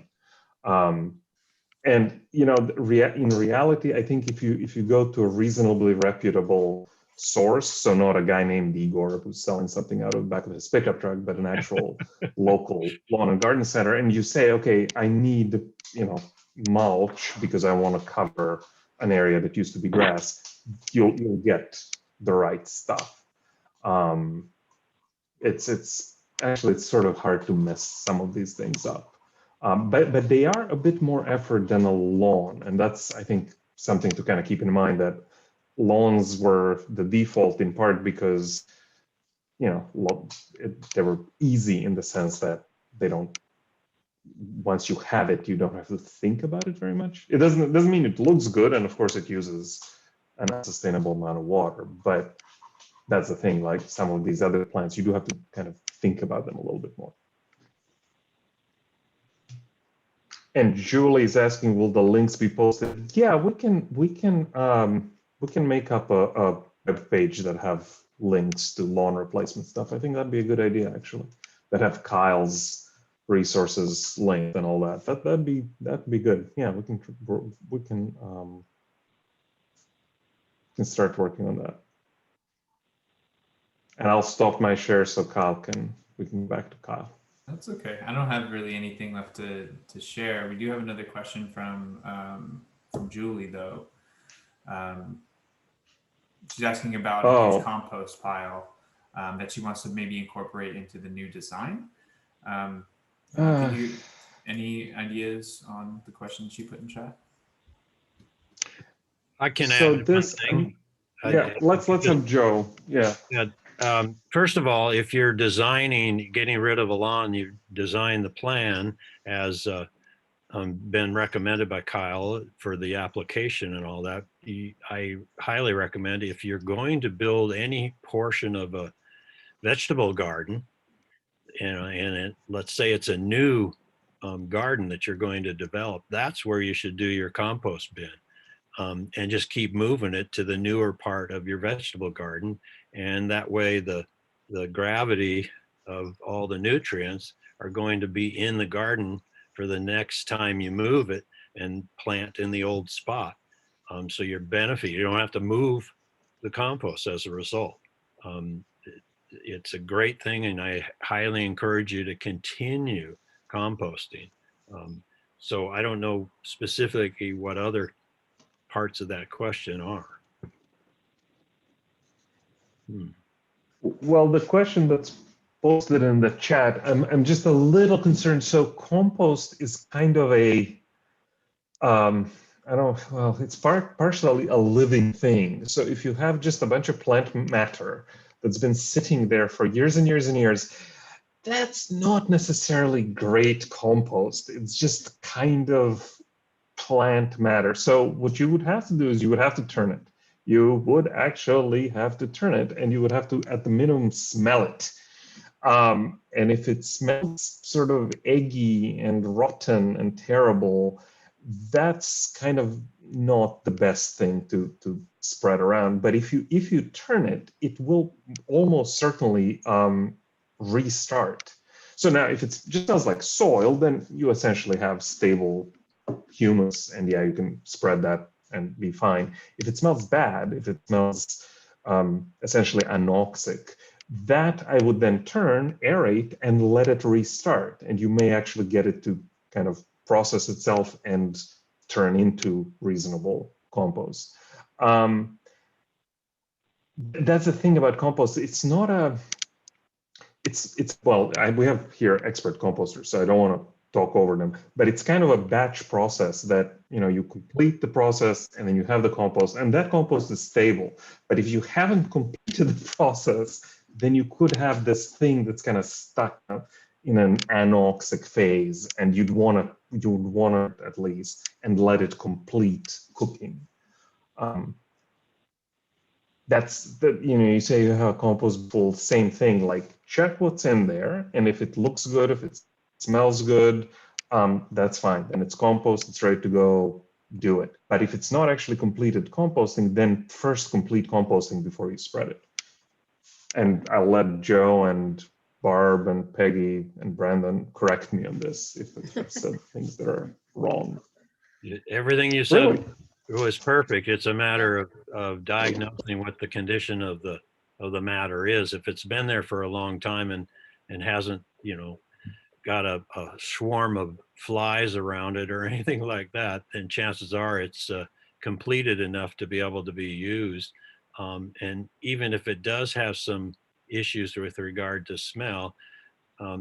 And you know, in reality, I think if you go to a reasonably reputable source, so not a guy named Igor who's selling something out of the back of his pickup truck, but an actual local lawn and garden center, and you say, okay, I need, you know, mulch because I want to cover an area that used to be grass, you'll get the right stuff. It's actually, it's sort of hard to mess some of these things up, but they are a bit more effort than a lawn, and that's, I think, something to kind of keep in mind, that lawns were the default in part because, you know, they were easy in the sense that they don't, once you have it, you don't have to think about it very much. It doesn't mean it looks good, and of course it uses an unsustainable amount of water, but that's the thing, like some of these other plants, you do have to kind of think about them a little bit more. And Julie is asking, will the links be posted? Yeah, we can make up a web page that have links to lawn replacement stuff. I think that'd be a good idea, actually, that have Kyle's resources linked and all that. That'd be good. Yeah, we can start working on that. And I'll stop my share so we can go back to Kyle. That's okay. I don't have really anything left to share. We do have another question from Julie though. Um, she's asking about a huge Oh, compost pile that she wants to maybe incorporate into the new design. Could uh, you any ideas on the question she put in chat? I can so add one this, thing. yeah, let's Just- have Joe. Yeah. Yeah. First of all, if you're designing, getting rid of a lawn, you design the plan as been recommended by Kyle for the application and all that. I highly recommend if you're going to build any portion of a vegetable garden, let's say it's a new garden that you're going to develop, that's where you should do your compost bin. And just keep moving it to the newer part of your vegetable garden. And that way the gravity of all the nutrients are going to be in the garden for the next time you move it and plant in the old spot. So your benefit, you don't have to move the compost as a result. It's a great thing, and I highly encourage you to continue composting. So I don't know specifically what other parts of that question are. Well, the question that's posted in the chat, I'm just a little concerned. So compost is kind of a, I don't, well, it's partially a living thing. So if you have just a bunch of plant matter that's been sitting there for years and years and years, that's not necessarily great compost. It's just kind of plant matter. So what you would have to do is you would have to turn it. You would actually have to turn it, and you would have to, at the minimum, smell it. And if it smells sort of eggy and rotten and terrible, that's kind of not the best thing to spread around. But if you turn it, it will almost certainly restart. So now, if it just smells like soil, then you essentially have stable humus, and yeah, you can spread that and be fine. If it smells bad, if it smells essentially anoxic, that I would then turn, aerate, and let it restart. And you may actually get it to kind of process itself and turn into reasonable compost. That's the thing about compost. It's not a, well, we have here expert composters, so I don't want to talk over them, but it's kind of a batch process that, you complete the process and then you have the compost, and that compost is stable. But if you haven't completed the process, then you could have this thing that's kind of stuck in an anoxic phase, and you'd want to at least and let it complete cooking. That's the, you say you have a compost bowl, same thing, like check what's in there, and if it looks good, if it smells good, that's fine. Then it's compost, it's ready to go, do it. But if it's not actually completed composting, then first complete composting before you spread it. And I'll let Joe and Barb and Peggy and Brandon correct me on this if I've said things that are wrong. Everything you said Really? was perfect. It's a matter of diagnosing what the condition of the matter is. If it's been there for a long time and hasn't, got a swarm of flies around it or anything like that, then chances are it's completed enough to be able to be used. And even if it does have some issues with regard to smell,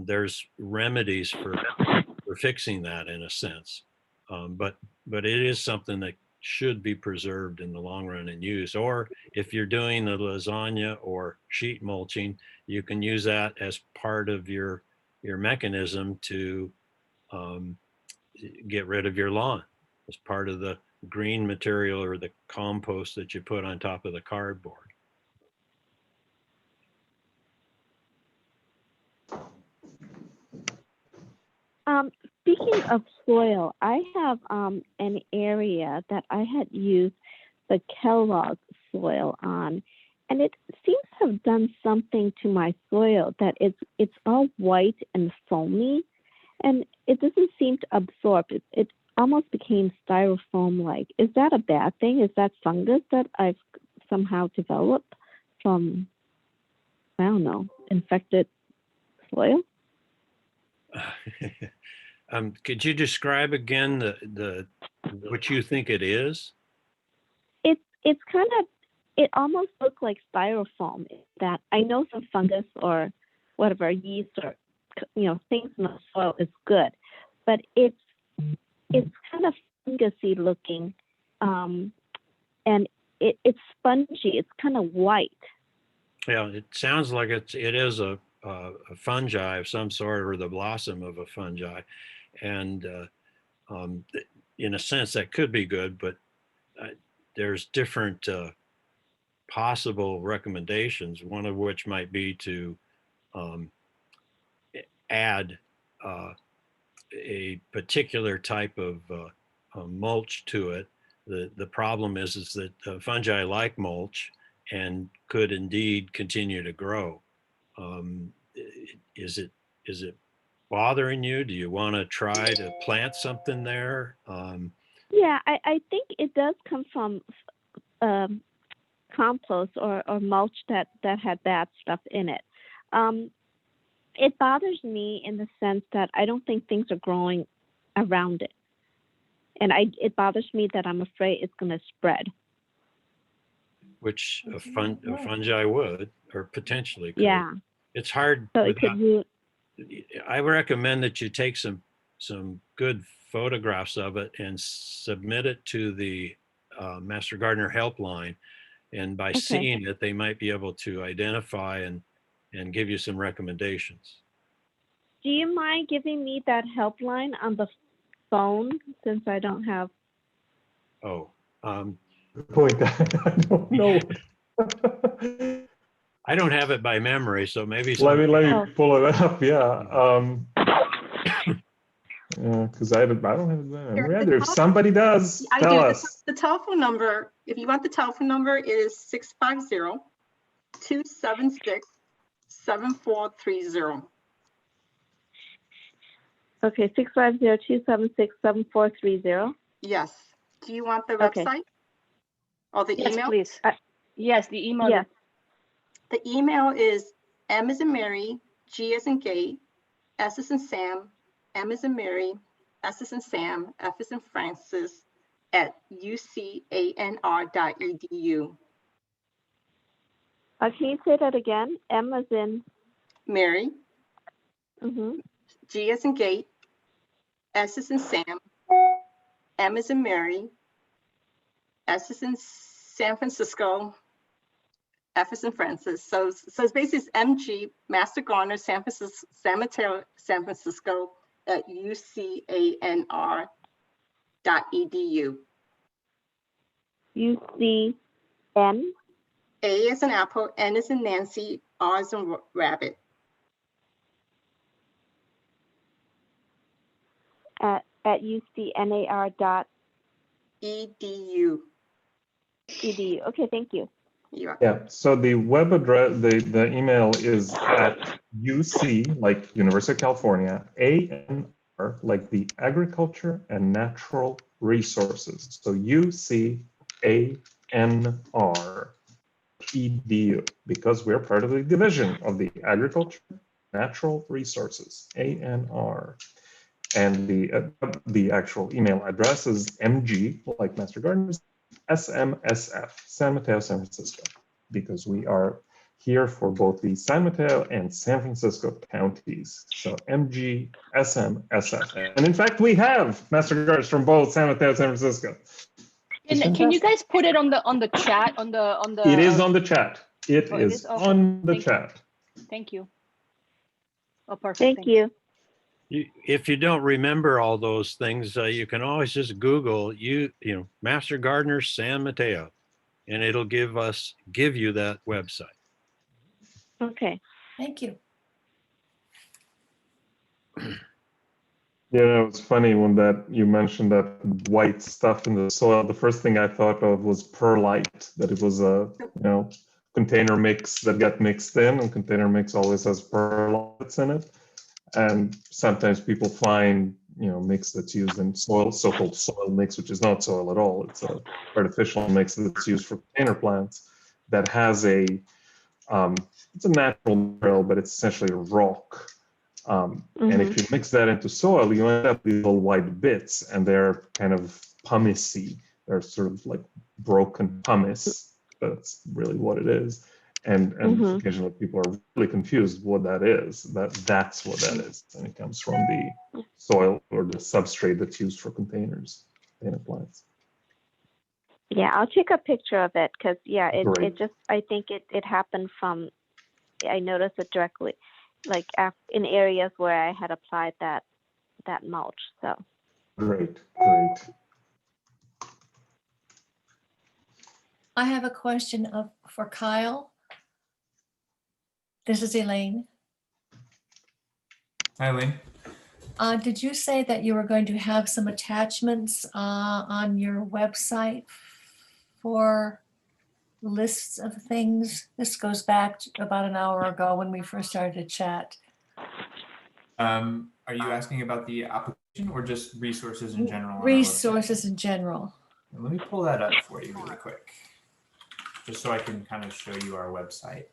there's remedies for fixing that in a sense. But it is something that should be preserved in the long run and used. Or if you're doing the lasagna or sheet mulching, you can use that as part of your mechanism to get rid of your lawn as part of the green material or the compost that you put on top of the cardboard. Speaking of soil, I have an area that I had used the Kellogg soil on, and it seems to have done something to my soil that it's all white and foamy, and it doesn't seem to absorb. It almost became styrofoam-like. Is that a bad thing? Is that fungus that I've somehow developed from, I don't know, infected soil? Could you describe again the what you think it is? It's kind of, it almost looks like styrofoam. That I know some fungus or whatever yeast or things in the soil is good, but it's kind of fungusy looking, and it's spongy. It's kind of white. Yeah, it sounds like it is a fungi of some sort, or the blossom of a fungi, and in a sense that could be good, but there's different possible recommendations. One of which might be to add a particular type of mulch to it. The problem is that fungi like mulch and could indeed continue to grow. Is it bothering you? Do you want to try to plant something there? Yeah, I think it does come from compost or mulch that had bad stuff in it. It bothers me in the sense that I don't think things are growing around it. And it bothers me that I'm afraid it's going to spread. Which a fungi would, or potentially could. Yeah. It's hard. So it could. I recommend that you take some good photographs of it and submit it to the Master Gardener helpline. And by seeing it, they might be able to identify and give you some recommendations. Do you mind giving me that helpline on the phone, since I don't have? Oh. Point that I don't know. I don't have it by memory, so maybe. Let me pull it up. Yeah. Because I don't have it by memory either. If somebody does, tell us. The telephone number, if you want the telephone number, is 650-276-7430. Okay, 650-276-7430. Yes. Do you want the website or the email? Please. Yes, the email. Yes. The email is M as in Mary, G as in Gate, S as in Sam, M as in Mary, S as in Sam, F as in Francis, at ucanr.edu. Can you say that again? M as in Mary, mm-hmm. G as in Gate, S as in Sam, M as in Mary, S as in San Francisco, F as in Francis. So it's basically MG, Master Gardener, San Francisco, San Mateo, San Francisco, at ucanr.edu. UCN? A as in Apple, N as in Nancy, R as in Rabbit. At ucnar.edu. Edu. Okay, thank you. Yeah, so the web address, the email is at UC, like University of California, ANR, like the Agriculture and Natural Resources. So UCANR.edu, because we're part of the division of the Agriculture Natural Resources, ANR. And the actual email address is MG, like Master Gardeners, SMSF, San Mateo, San Francisco, because we are here for both the San Mateo and San Francisco counties. So MG, SMSF. And in fact, we have Master Gardeners from both San Mateo and San Francisco. Can you guys put it on the chat, on the It is on the chat. It is okay. on the chat. Thank you. Oh, perfect. Thank you. If you don't remember all those things, you can always just Google Master Gardener San Mateo, and it'll give you that website. Okay. Thank you. Yeah, it was funny when you mentioned that white stuff in the soil. The first thing I thought of was perlite, that it was a container mix that got mixed in, and container mix always has perlites in it. And sometimes people find, mix that's used in soil, so-called soil mix, which is not soil at all. It's an artificial mix that's used for container plants that has it's a natural material, but it's essentially a rock And if you mix that into soil, you end up with little white bits, and they're kind of pumicey. They're sort of like broken pumice. That's really what it is. And occasionally people are really confused what that is. That's what that is. And it comes from the soil or the substrate that's used for container plants. Yeah, I'll take a picture of it because Great. it just, I think it happened from, I noticed it directly, like in areas where I had applied that mulch. So Great. I have a question for Kyle. This is Elaine. Hi, Elaine. Did you say that you were going to have some attachments on your website for lists of things? This goes back to about an hour ago when we first started to chat. Are you asking about the application or just resources in general? Resources in general. Let me pull that up for you really quick, just so I can kind of show you our website.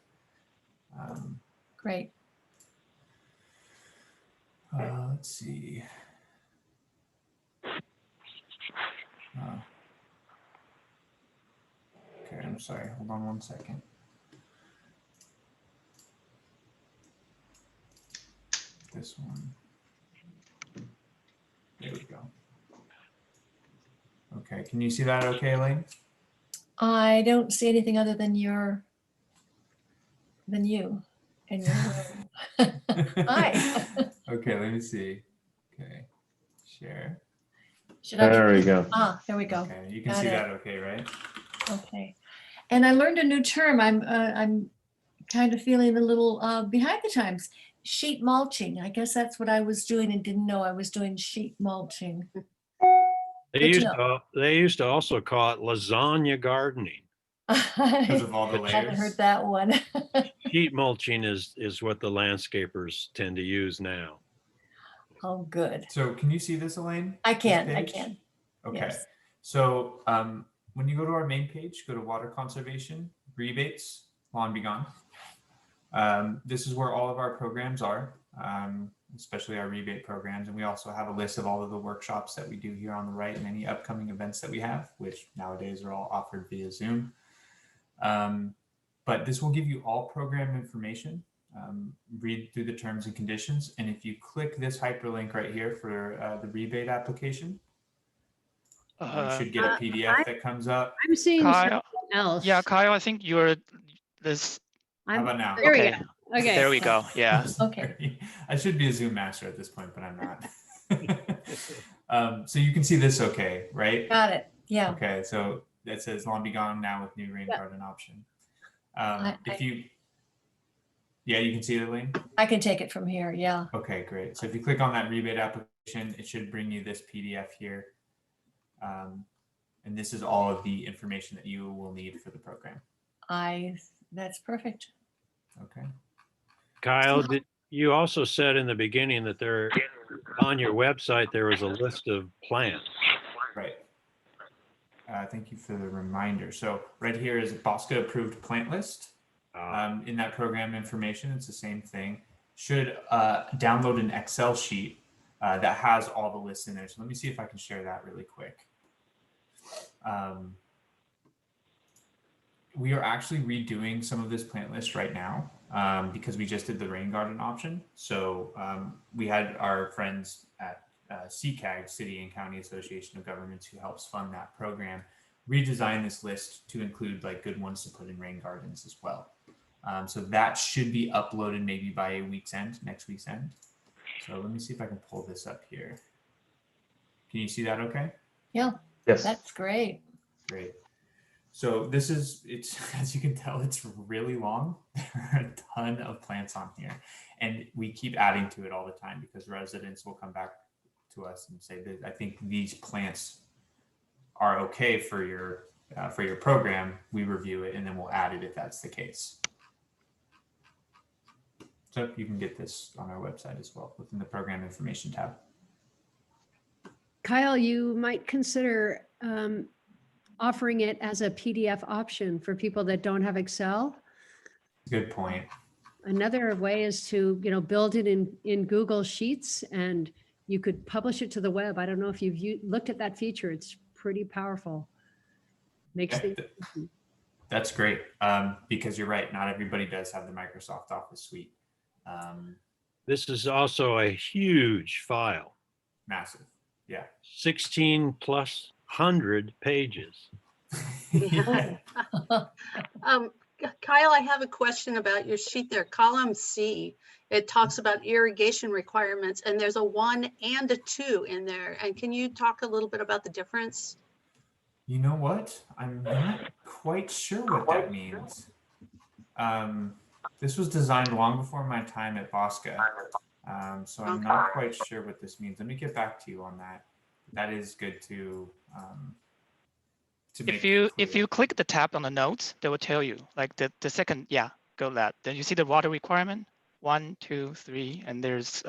Great. Let's see. Okay, I'm sorry. Hold on one second. This one. There we go. Okay, can you see that okay, Elaine? I don't see anything other than you and your room. Hi. Okay, let me see. Okay, share. There we go. There we go. Okay, you can Got see it. that okay, right? Okay. And I learned a new term. I'm kind of feeling a little behind the times. Sheet mulching. I guess that's what I was doing and didn't know I was doing sheet mulching. They used to also call it lasagna gardening. Because of all the I haven't heard layers. that one. Sheet mulching is what the landscapers tend to use now. Oh, good. So can you see this, Elaine? I This can. page? Okay. Yes. So when you go to our main page, go to water conservation, rebates, lawn be gone. This is where all of our programs are, especially our rebate programs. And we also have a list of all of the workshops that we do here on the right and any upcoming events that we have, which nowadays are all offered via Zoom. But this will give you all program information. Read through the terms and conditions. And if you click this hyperlink right here for the rebate application, you should get a PDF that comes up. I'm seeing something else. Yeah, Kyle, I think you're this. How about now? There Okay. we go. Okay. There we go. Yeah. Okay. I should be a Zoom master at this point, but I'm not. So you can see this okay, right? Got it. Yeah. Okay, so that says lawn be gone now with new rain garden option. You can see it, Elaine? I can take it from here. Yeah. Okay, great. So if you click on that rebate application, it should bring you this PDF here. And this is all of the information that you will need for the program. That's perfect. Okay. Kyle, you also said in the beginning that there on your website there was a list of plants. Right. Thank you for the reminder. So right here is a BOSCA approved plant list. In that program information, it's the same thing. Should download an Excel sheet that has all the lists in there. So let me see if I can share that really quick. We are actually redoing some of this plant list right now because we just did the rain garden option. So we had our friends at CCAG, City and County Association of Governments, who helps fund that program, redesign this list to include like good ones to put in rain gardens as well. So that should be uploaded maybe by next week's end. So let me see if I can pull this up here. Can you see that okay? Yeah. Yes. That's great. Great. So it's as you can tell, it's really long. There are a ton of plants on here, and we keep adding to it all the time because residents will come back to us and say that I think these plants are okay for your program. We review it and then we'll add it if that's the case. So you can get this on our website as well within the program information tab. Kyle, you might consider offering it as a PDF option for people that don't have Excel. Good point. Another way is to, build it in Google Sheets and you could publish it to the web. I don't know if you've looked at that feature. It's pretty powerful. Makes Yeah, things easy. that's great, because you're right. Not everybody does have the Microsoft Office suite. This is also a huge file, Massive. Yeah. 16 plus 100 pages. Yeah. Kyle, I have a question about your sheet there. Column C, it talks about irrigation requirements, and there's a 1 and a 2 in there. And can you talk a little bit about the difference? You know what? I'm not quite sure what that means. This was designed long before my time at Bosca, so I'm not quite sure what this means. Let me get back to you on that. That is good to if you click the tab on the notes, they will tell you like the second, go that. Then you see the water requirement, 1, 2, 3, and there's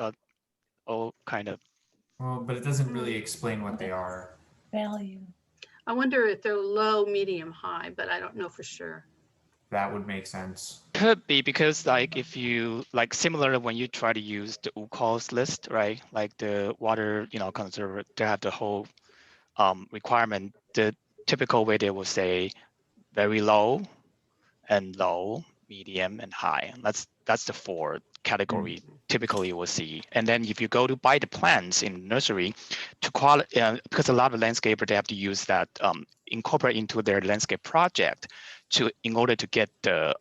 all kind of. Well, but it doesn't really explain what they are. Value. I wonder if they're low, medium, high, but I don't know for sure. That would make sense. Could be because like if you like similar when you try to use the UCALS list, right? Like the water, conserver, they have the whole requirement. The typical way they will say very low and low, medium and high. That's the 4 category typically you will see. And then if you go to buy the plants in nursery to because a lot of landscapers, they have to use that incorporate into their landscape project in order to get the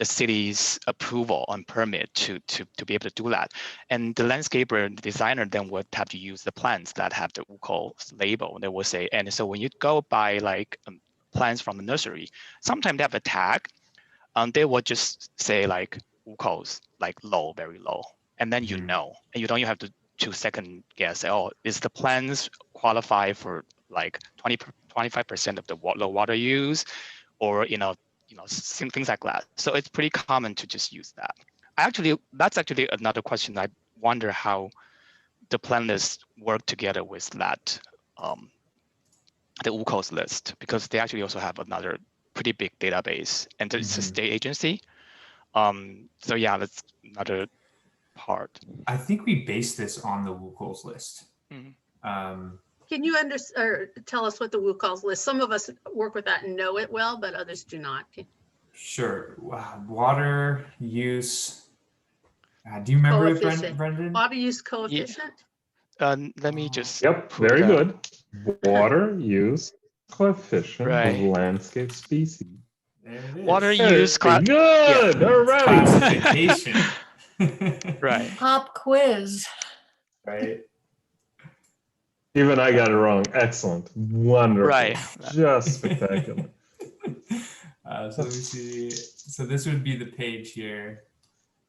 city's approval and permit to be able to do that. And the landscaper, the designer then would have to use the plants that have the UCALS label. They will say, and so when you go buy like plants from the nursery, sometimes they have a tag, they will just say like UCALS, like low, very low. And then and you don't even have to second guess, oh, is the plants qualify for like 25% of the low water use, or things like that. So it's pretty common to just use that. That's actually another question. I wonder how the plan list work together with that, the UCALS list, because they actually also have another pretty big database, and it's a state agency. So yeah, that's another part. I think we base this on the UCALS list. Can you tell us what the UCALS list? Some of us work with that and know it well, but others do not. Sure. Water use. Do you remember it, Brendan? Water use coefficient? Let me just. Yep, very good. Water use coefficient of landscape species. There it is. Water use good. All right. Classification. Right. Pop quiz. Right. Even I got it wrong. Excellent. Wonderful. Right. Just spectacular. So let me see. So this would be the page here,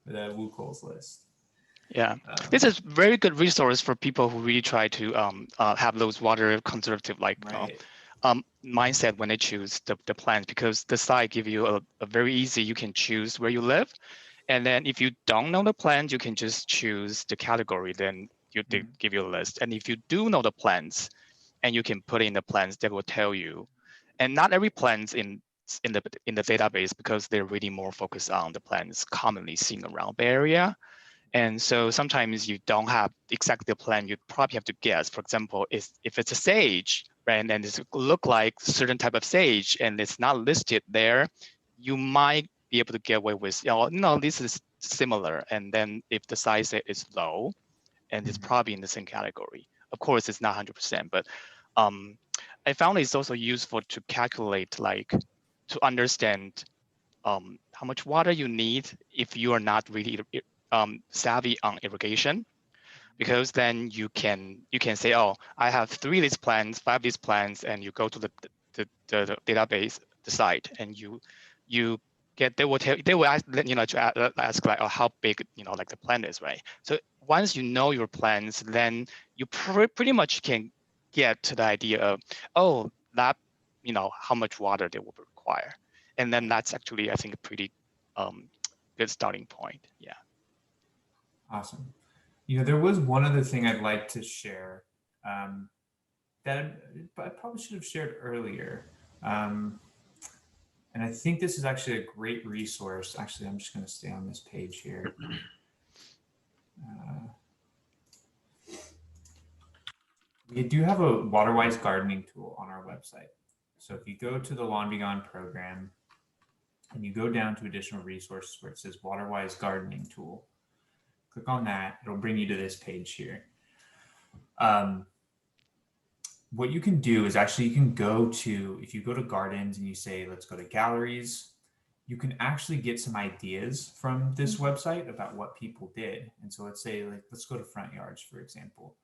the UCALS list. Yeah, this is very good resource for people who really try to have those water conservative mindset when they choose the plants, because the site give you a very easy, you can choose where you live. And then if you don't know the plant, you can just choose the category, then they give you a list. And if you do know the plants and you can put in the plants, that will tell you. And not every plants in the database, because they're really more focused on the plants commonly seen around Bay Area. And so sometimes you don't have exactly the plant, you probably have to guess. For example, if it's a sage, right, and it look like certain type of sage and it's not listed there, you might be able to get away with, no, this is similar. And then if the size is low, and it's probably in the same category. Of course, it's not 100%, but I found it's also useful to calculate, to understand how much water you need if you are not really savvy on irrigation, because then you can say, oh, I have 3 of these plants, 5 of these plants, and you go to the database, the site, and they will ask, ask like, oh, how big, like the plant is, right? So once you know your plants, then you pretty much can get to the idea of, oh, that, how much water they will require. And then that's actually, I think, a pretty good starting point. Yeah. Awesome. There was one other thing I'd like to share that I probably should have shared earlier. And I think this is actually a great resource. Actually, I'm just going to stay on this page here. We do have a water-wise gardening tool on our website. So if you go to the Lawn Be Gone program and you go down to additional resources where it says water-wise gardening tool, click on that. It'll bring you to this page here. What you can do is actually you can go to, if you go to gardens and you say, let's go to galleries, you can actually get some ideas from this website about what people did. And so let's say, like, let's go to front yards, for example.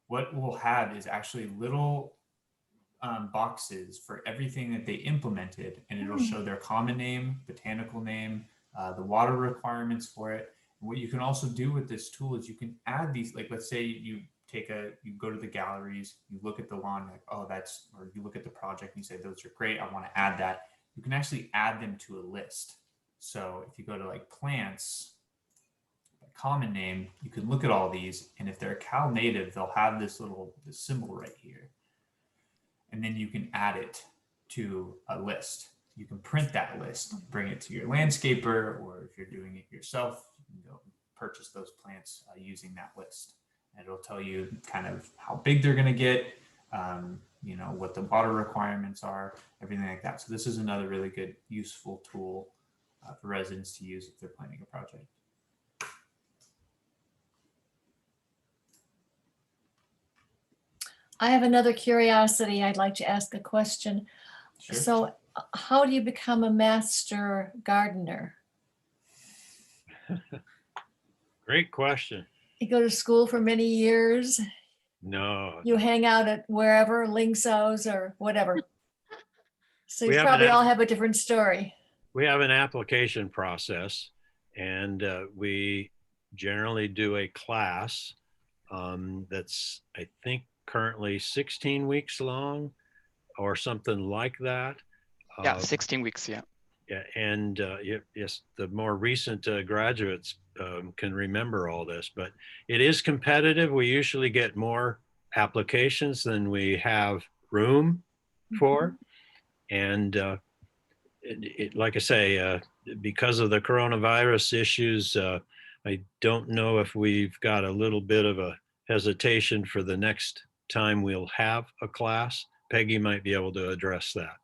What we'll have is actually little boxes for everything that they implemented, and it'll show their common name, botanical name, the water requirements for it. And what you can also do with this tool is you can add these, like, let's say you go to the galleries, you look at the lawn, like, oh, that's, or you look at the project and you say, those are great, I want to add that. You can actually add them to a list. So if you go to like plants, common name, you can look at all these, and if they're a Cal native, they'll have this symbol right here. And then you can add it to a list. You can print that list, bring it to your landscaper, or if you're doing it yourself, you can go purchase those plants using that list. And it'll tell you kind of how big they're going to get, you know, what the water requirements are, everything like that. So this is another really good, useful tool for residents to use if they're planning a project. I have another curiosity. I'd like to ask a question. Sure. So how do you become a master gardener? Great question. You go to school for many years? No. You hang out at wherever, Lingso's or whatever. So We you have probably an all have a different story. We have an application process, and we generally do a class that's, I think, currently 16 weeks long or something like that. Yeah, 16 weeks, yeah. Yeah, and yes, the more recent graduates can remember all this, but it is competitive. We usually get more applications than we have room for. And like I say, because of the coronavirus issues, I don't know if we've got a little bit of a hesitation for the next time we'll have a class. Peggy might be able to address that.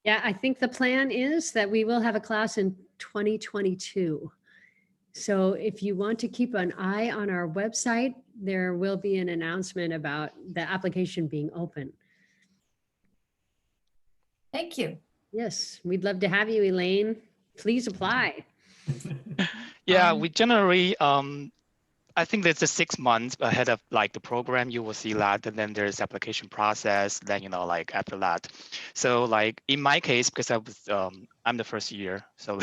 Yeah, I think the plan is that we will have a class in 2022. So if you want to keep an eye on our website, there will be an announcement about the application being open. Thank you. Yes, we'd love to have you, Elaine. Please apply. Yeah, we generally, I think there's a 6 months ahead of like the program, you will see that, and then there's application process, then, you know, like after that. So like in my case, because I was, I'm the first year. So,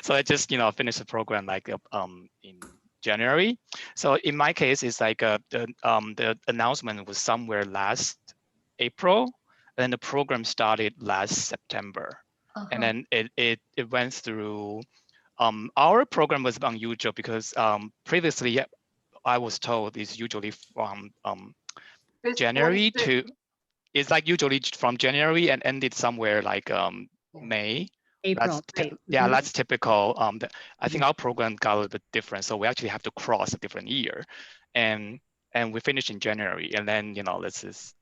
so I just, you know, finished the program like in January. So in my case, it's like the announcement was somewhere last April, and then the program started last September. And then it went through. Our program was unusual because previously I was told it's usually from January to, it's like usually from January and ended somewhere like May. April. Yeah, that's typical. I think our program got a little bit different, so we actually have to cross a different year, and we finished in January, and then, you know, this is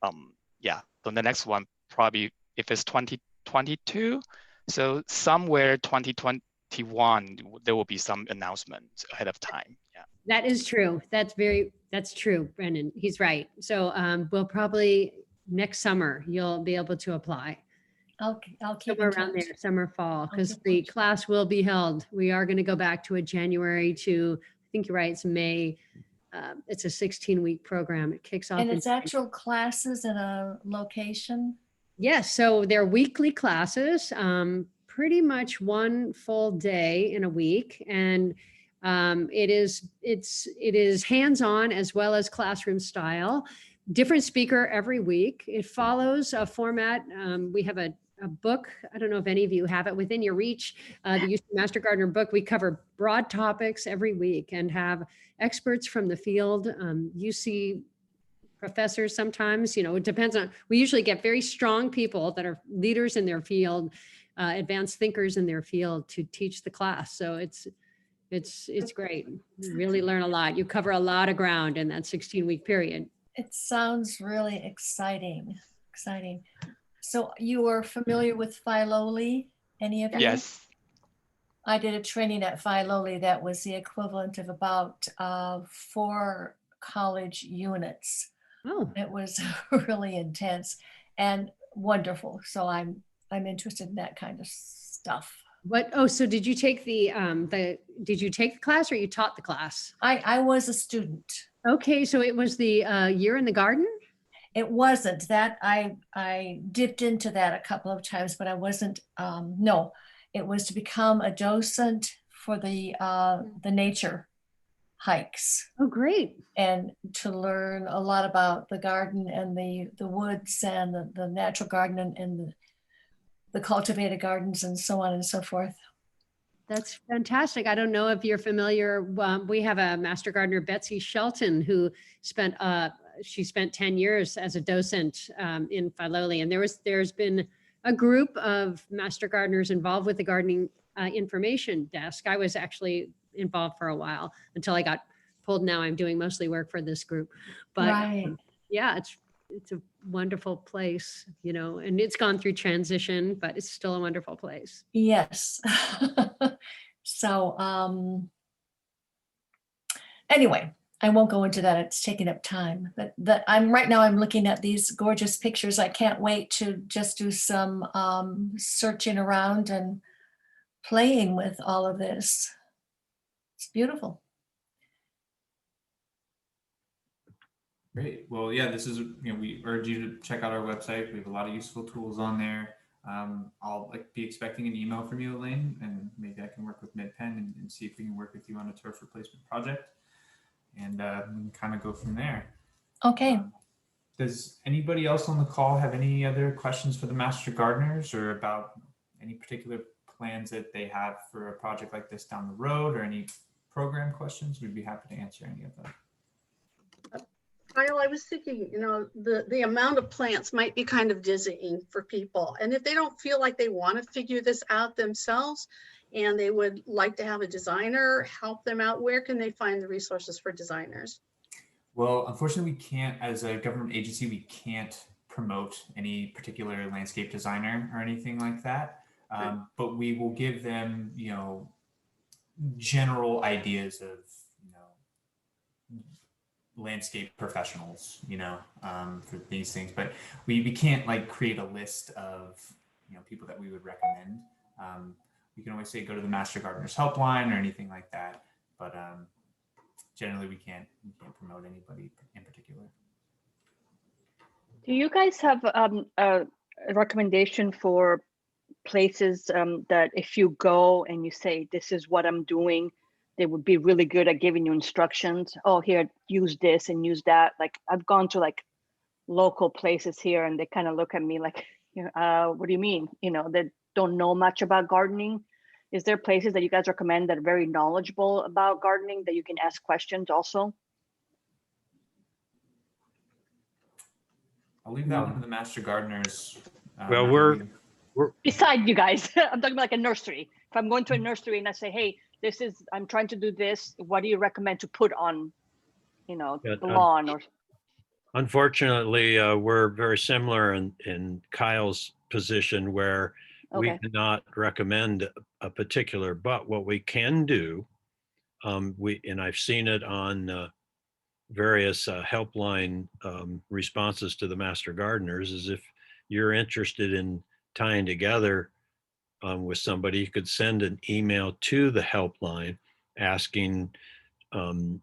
yeah. So the next one probably if it's 2022, so somewhere 2021 there will be some announcements ahead of time. Yeah, that is true. That's true, Brendan. He's right. So we'll probably next summer you'll be able to apply. I'll keep somewhere around there, summer, fall, because the class will be held. We are going to go back to a January to, I think you're right, it's May. It's a 16-week program. It kicks off. And it's actual classes at a location? Yes, so they're weekly classes, pretty much one full day in a week. And it is hands-on as well as classroom style. Different speaker every week. It follows a format. We have a book. I don't know if any of you have it within your reach. The UC Master Gardener book. We cover broad topics every week and have experts from the field, UC professors sometimes, you know, it depends on, we usually get very strong people that are leaders in their field advanced thinkers in their field to teach the class. So it's great. You really learn a lot. You cover a lot of ground in that 16-week period. It sounds really exciting. Exciting. So you are familiar with Philoli? Any of you? Yes. I did a training at Philoli that was the equivalent of about 4 college units. Oh, It was really intense and wonderful. So I'm interested in that kind of stuff. what? Oh, so did you take did you take the class or you taught the class? I was a student. Okay, so it was the year in the garden? It wasn't that. I dipped into that a couple of times, but I wasn't, no, it was to become a docent for the nature hikes Oh, great. and to learn a lot about the garden and the woods and the natural garden and the cultivated gardens and so on and so forth. That's fantastic. I don't know if you're familiar. We have a master gardener, Betsy Shelton, who spent 10 years as a docent in Philoli, and there's been a group of master gardeners involved with the gardening information desk. I was actually involved for a while until I got pulled. Now I'm doing mostly work for this group, but Right. yeah, it's a wonderful place, you know, and it's gone through transition, but it's still a wonderful place. Yes. So anyway, I won't go into that. It's taking up time. But I'm looking at these gorgeous pictures. I can't wait to just do some searching around and playing with all of this. It's beautiful. Great. Well, yeah, this is, we urge you to check out our website. We have a lot of useful tools on there. I'll be expecting an email from you, Elaine, and maybe I can work with MidPenn and see if we can work with you on a turf replacement project, and we can kind of go from there. Okay. Does anybody else on the call have any other questions for the Master Gardeners or about any particular plans that they have for a project like this down the road, or any program questions? We'd be happy to answer any of them. Kyle, I was thinking, the amount of plants might be kind of dizzying for people. And if they don't feel like they want to figure this out themselves and they would like to have a designer help them out, where can they find the resources for designers? Well, unfortunately, we can't, as a government agency, we can't promote any particular landscape designer or anything like that. But we will give them, general ideas of, landscape professionals, for these things. But we can't create a list of, people that we would recommend. We can always say go to the Master Gardeners Helpline or anything like that. But generally, we can't promote anybody in particular. Do you guys have a recommendation for places that if you go and you say, this is what I'm doing, they would be really good at giving you instructions? Oh, here, use this and use that. Like I've gone to local places here and they kind of look at me like, what do you mean? They don't know much about gardening. Is there places that you guys recommend that are very knowledgeable about gardening that you can ask questions also? I'll leave that one to the Master Gardeners. Well, we're Beside you guys, I'm talking about like a nursery. If I'm going to a nursery and I say, hey, I'm trying to do this, what do you recommend to put on, the lawn? Or unfortunately, we're very similar in Kyle's position where we cannot recommend a particular, but what we can do, and I've seen it on various helpline responses to the Master Gardeners, is if you're interested in tying together with somebody, you could send an email to the helpline asking,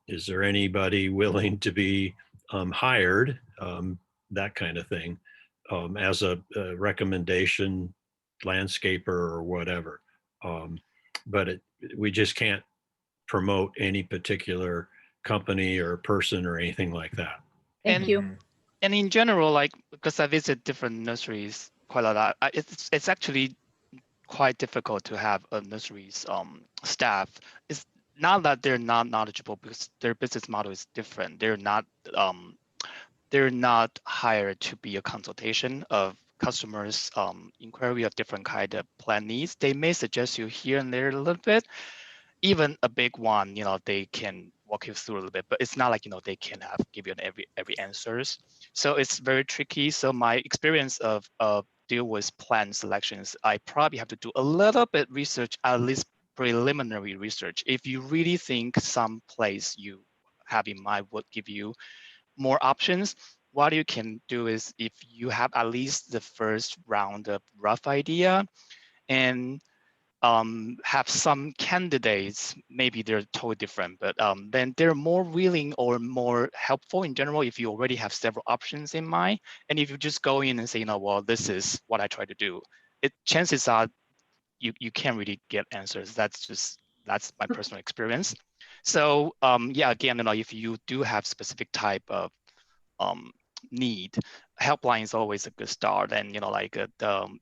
is there anybody willing to be hired, that kind of thing, as a recommendation landscaper or whatever. But we just can't promote any particular company or person or anything like that. Thank you. And in general, because I visit different nurseries quite a lot, it's actually quite difficult to have a nursery's staff. It's not that they're not knowledgeable, because their business model is different. They're not hired to be a consultation of customers inquiry of different kind of plant needs, they may suggest you here and there a little bit. Even a big one, they can walk you through a little bit, but it's not like, they can give you every answers. So it's very tricky. So my experience of deal with plant selections, I probably have to do a little bit research, at least preliminary research. If you really think some place you have in mind would give you more options, what you can do is, if you have at least the first round of rough idea, and have some candidates, maybe they're totally different, but then they're more willing or more helpful in general if you already have several options in mind. And if you just go in and say, well, this is what I try to do, chances are you can't really get answers. That's my personal experience. So yeah, again, if you do have specific type of need, helpline is always a good start. And the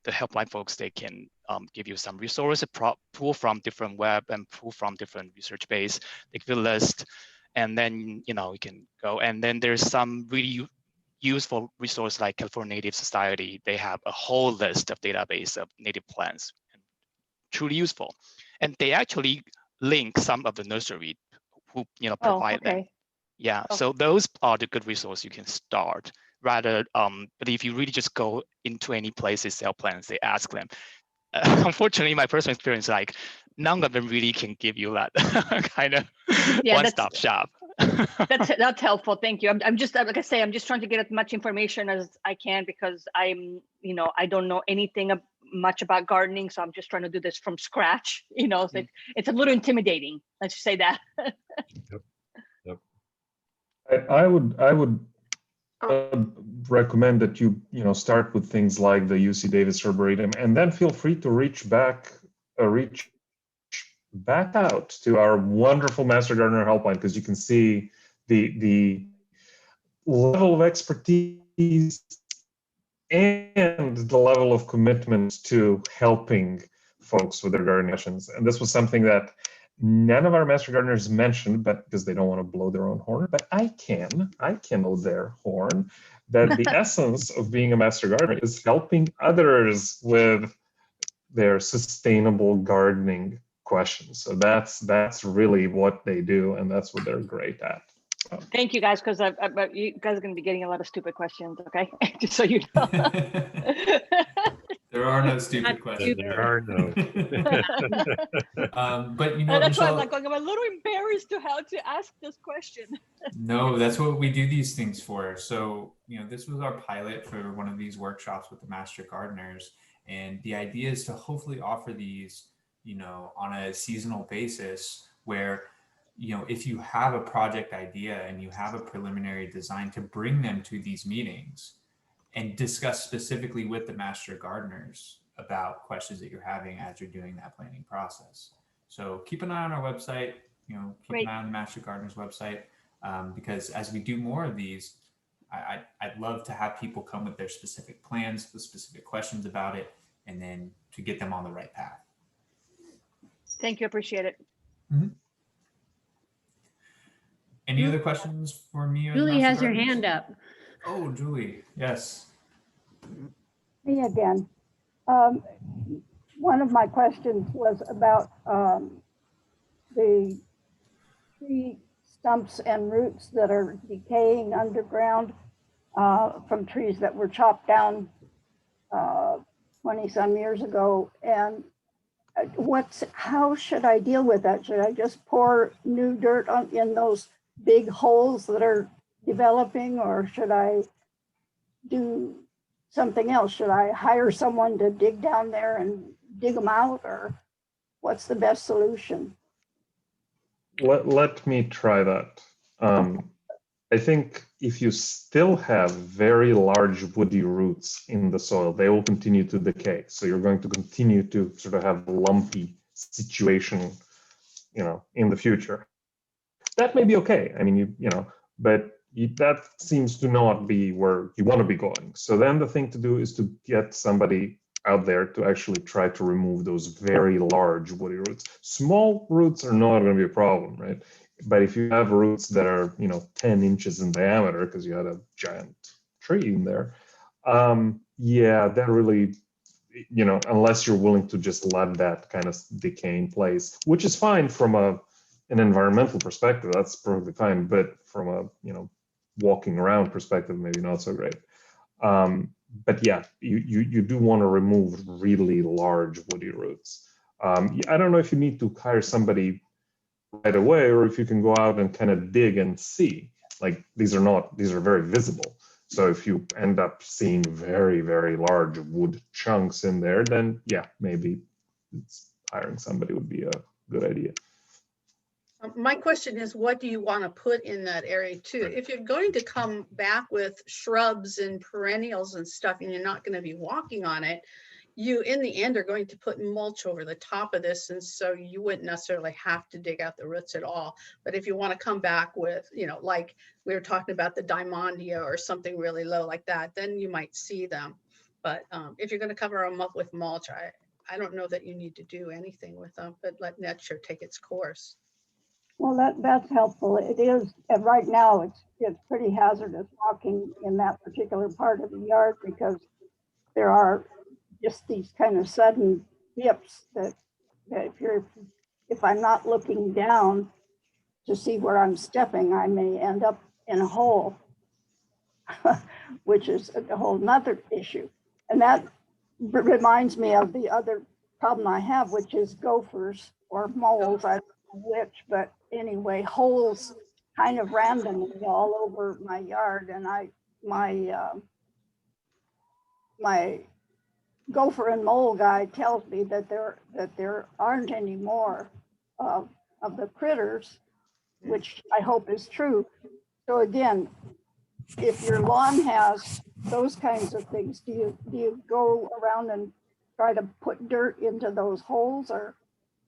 helpline folks, they can give you some resources, pull from different web and pull from different research base. They give you a list, and then you can go. And then there's some really useful resource like California Native Society. They have a whole list of database of native plants, truly useful. And they actually link some of the nursery who provide them. Yeah, so those are the good resources you can start. Rather, but if you really just go into any place they sell plants, they ask them. Unfortunately, my personal experience, like none of them really can give you that kind of one-stop shop. That's helpful. Thank you. I'm just, like I say, I'm just trying to get as much information as I can, because I don't know anything much about gardening, so I'm just trying to do this from scratch. So it's a little intimidating. Let's just say that. I would recommend that you start with things like the UC Davis Arboretum, and then feel free to reach back out to our wonderful Master Gardener helpline, because you can see the level of expertise and the level of commitment to helping folks with their gardening questions. And this was something that none of our Master Gardeners mentioned, but because they don't want to blow their own horn, but I can blow their horn, that the essence of being a Master Gardener is helping others with their sustainable gardening questions. So that's really what they do, and that's what they're great at. So. Thank you guys, because you guys are going to be getting a lot of stupid questions, okay? Just so you know. There are no stupid questions. There are no. But that's Michelle, why I'm a little embarrassed to how to ask this question. No, that's what we do these things for. So, this was our pilot for one of these workshops with the Master Gardeners. And the idea is to hopefully offer these, on a seasonal basis where, if you have a project idea and you have a preliminary design, to bring them to these meetings and discuss specifically with the Master Gardeners about questions that you're having as you're doing that planning process. So keep an eye on our website, keep an eye on the Master Gardeners website, because as we do more of these, I'd love to have people come with their specific plans, with specific questions about it, and then to get them on the right path. Thank you. Appreciate it. Mm-hmm. Any other questions for me? Julie has her hand up. Oh, Julie, yes. Me again. One of my questions was about the tree stumps and roots that are decaying underground from trees that were chopped down 20-some years ago. And how should I deal with that? Should I just pour new dirt in those big holes that are developing, or should I do something else? Should I hire someone to dig down there and dig them out, or what's the best solution? Let me try that. I think if you still have very large woody roots in the soil, they will continue to decay. So you're going to continue to sort of have a lumpy situation, in the future. That may be okay. I mean, but that seems to not be where you want to be going. So then the thing to do is to get somebody out there to actually try to remove those very large woody roots. Small roots are not going to be a problem, right? But if you have roots that are, 10 inches in diameter because you had a giant tree in there, yeah, that really, you know, unless you're willing to just let that kind of decay in place, which is fine from an environmental perspective, that's perfectly fine. But from a, you know, walking around perspective, maybe not so great. But yeah, you do want to remove really large woody roots. I don't know if you need to hire somebody right away, or if you can go out and kind of dig and see. Like these are very visible. So if you end up seeing very, very large wood chunks in there, then yeah, maybe hiring somebody would be a good idea. My question is, what do you want to put in that area too? If you're going to come back with shrubs and perennials and stuff, and you're not going to be walking on it, you in the end are going to put mulch over the top of this, and so you wouldn't necessarily have to dig out the roots at all. But if you want to come back with, you know, like we were talking about the diamondia or something really low like that, then you might see them. But if you're going to cover them up with mulch, I don't know that you need to do anything with them, but let nature take its course. Well, that's helpful. It is, and right now it's pretty hazardous walking in that particular part of the yard because there are just these kind of sudden dips that if I'm not looking down to see where I'm stepping, I may end up in a hole, which is a whole nother issue. And that reminds me of the other problem I have, which is gophers or moles. I don't know which, but anyway, holes kind of randomly all over my yard, and my gopher and mole guy tells me that there aren't any more of the critters, which I hope is true. So again, if your lawn has those kinds of things, do you go around and try to put dirt into those holes, or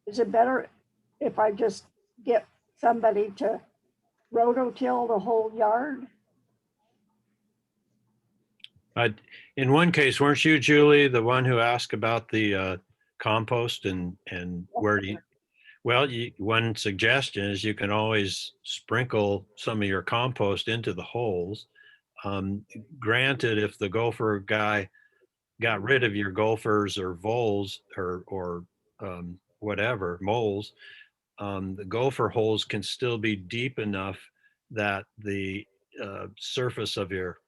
is it better if I just get somebody to rototill the whole yard? In one case, weren't you, Julie, the one who asked about the compost and where do you? Well, one suggestion is you can always sprinkle some of your compost into the holes. Granted, if the gopher guy got rid of your gophers or voles or whatever, moles, the gopher holes can still be deep enough that the surface of your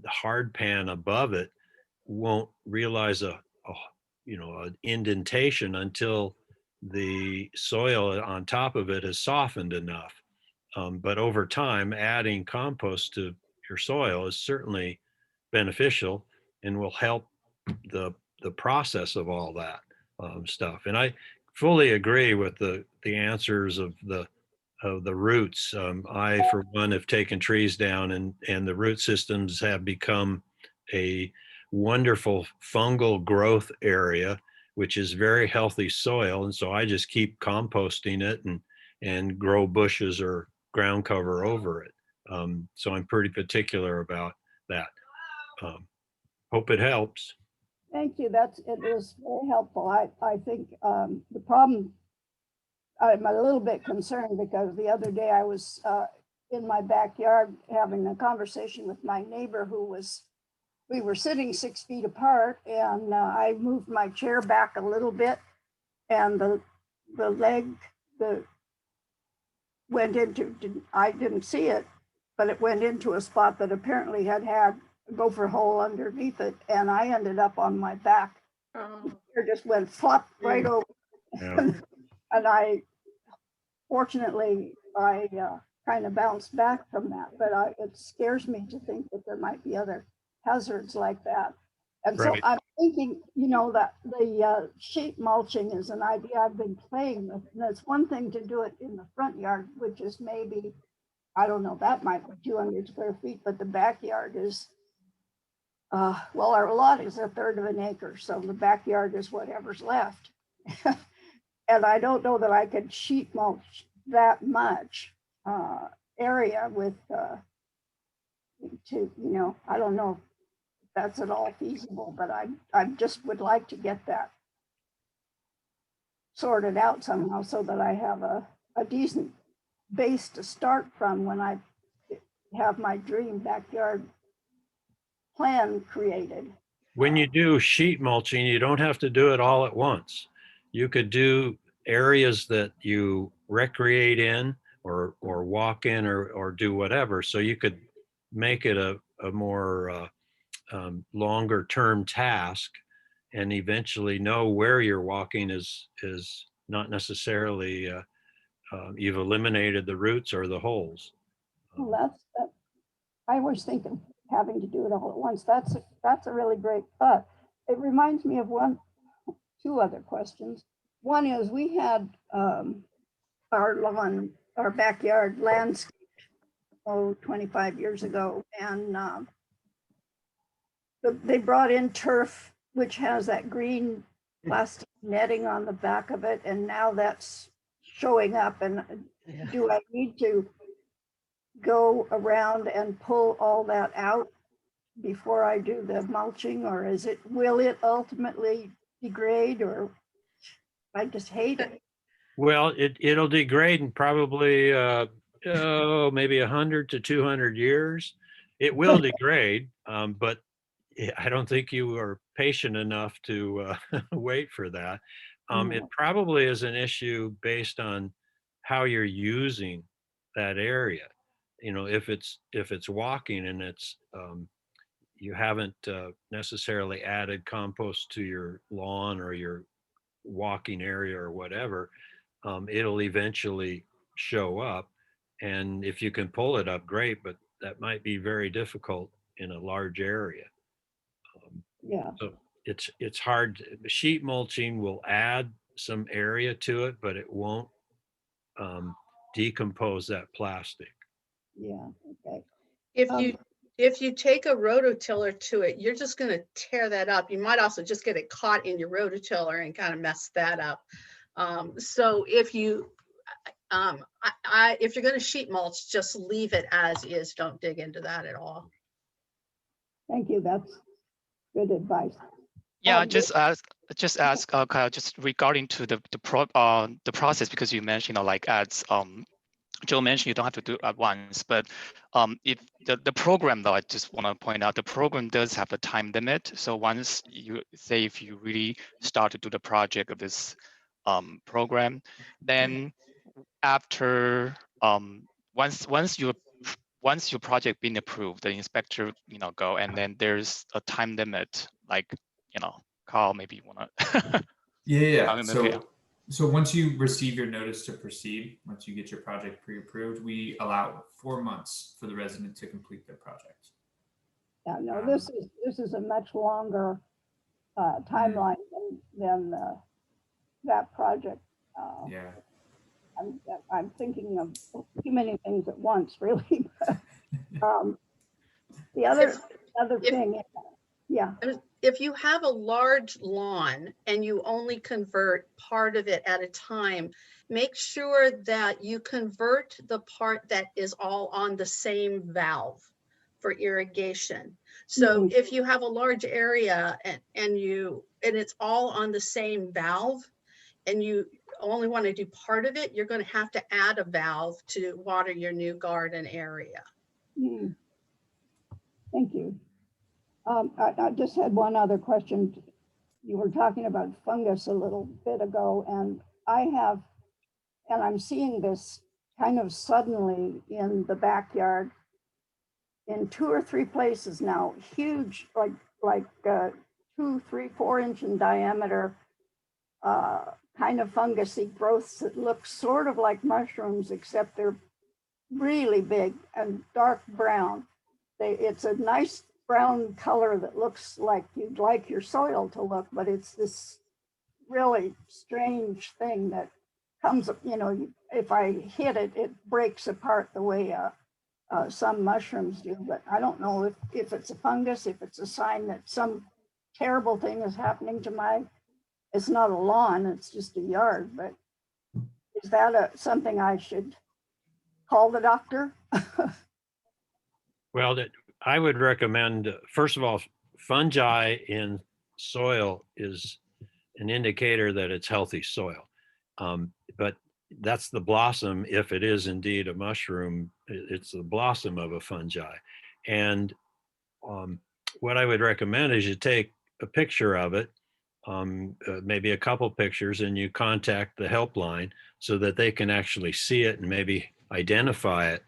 hard pan above it won't realize an indentation until the soil on top of it has softened enough. But over time, adding compost to your soil is certainly beneficial and will help the process of all that stuff. And I fully agree with the answers of the roots. I, for one, have taken trees down, and the root systems have become a wonderful fungal growth area, which is very healthy soil. And so I just keep composting it and grow bushes or ground cover over it. So I'm pretty particular about that. Hope it helps. Thank you. It is very helpful. I think the problem, I'm a little bit concerned because the other day I was in my backyard having a conversation with my neighbor we were sitting 6 feet apart, and I moved my chair back a little bit, and the leg that went into, I didn't see it, but it went into a spot that apparently had a gopher hole underneath it, and I ended up on my back. It just went flop right over. Yeah. And fortunately, I kind of bounced back from that, but it scares me to think that there might be other hazards like that. And right. So I'm thinking, that the sheet mulching is an idea I've been playing with. And it's one thing to do it in the front yard, which is maybe, I don't know, that might be 200 square feet, but the backyard is, well, our lot is 1/3 of an acre. So the backyard is whatever's left. And I don't know that I could sheet mulch that much area with, I don't know if that's at all feasible, but I just would like to get that sorted out somehow so that I have a decent base to start from when I have my dream backyard plan created. When you do sheet mulching, you don't have to do it all at once. You could do areas that you recreate in or walk in or do whatever. So you could make it a more longer term task and eventually know where you're walking is not necessarily you've eliminated the roots or the holes. Well, I was thinking having to do it all at once. That's a really great thought. It reminds me of two other questions. One is we had our lawn, our backyard landscaped 25 years ago, and they brought in turf, which has that green plastic netting on the back of it, and now that's showing up. And do I need to go around and pull all that out before I do the mulching, or will it ultimately degrade, or I just hate it? Well, it'll degrade in probably maybe 100 to 200 years. It will degrade, but I don't think you are patient enough to wait for that. It probably is an issue based on how you're using that area. You know, if it's walking and it's you haven't necessarily added compost to your lawn or your walking area or whatever, it'll eventually show up. And if you can pull it up, great, but that might be very difficult in a large area. Yeah. So it's hard. Sheet mulching will add some area to it, but it won't decompose that plastic. Yeah. Okay. If you take a rototiller to it, you're just going to tear that up. You might also just get it caught in your rototiller and kind of mess that up. So if you if you're going to sheet mulch, just leave it as is. Don't dig into that at all. Thank you. That's good advice. Yeah, just ask Kyle, just regarding to the process, because you mentioned, like as Joe mentioned, you don't have to do it at once, but if the program, though, I just want to point out, the program does have a time limit. So once you say, if you really start to do the project of this program, then after once your project being approved, the inspector go, and then there's a time limit, like Carl, maybe you want to yeah. So once you receive your notice to proceed, once you get your project pre-approved, we allow 4 months for the resident to complete their project. Yeah, no, this is a much longer timeline than that project. Yeah. I'm thinking of too many things at once, really. The other thing, yeah. If you have a large lawn and you only convert part of it at a time, make sure that you convert the part that is all on the same valve for irrigation. So if you have a large area and it's all on the same valve and you only want to do part of it, you're going to have to add a valve to water your new garden area. Thank you. I just had one other question. You were talking about fungus a little bit ago, and I'm seeing this kind of suddenly in the backyard in 2 or 3 places now, huge, like 2, 3, 4 inch in diameter, kind of fungusy growths that look sort of like mushrooms, except they're really big and dark brown. It's a nice brown color that looks like you'd like your soil to look, but it's this really strange thing that comes, if I hit it, it breaks apart the way some mushrooms do. But I don't know if it's a fungus, if it's a sign that some terrible thing is happening to it's not a lawn, it's just a yard. But is that something I should call the doctor? Well, I would recommend, first of all, fungi in soil is an indicator that it's healthy soil. But that's the blossom. If it is indeed a mushroom, it's the blossom of a fungi. And what I would recommend is you take a picture of it, maybe a couple pictures, and you contact the helpline so that they can actually see it and maybe identify it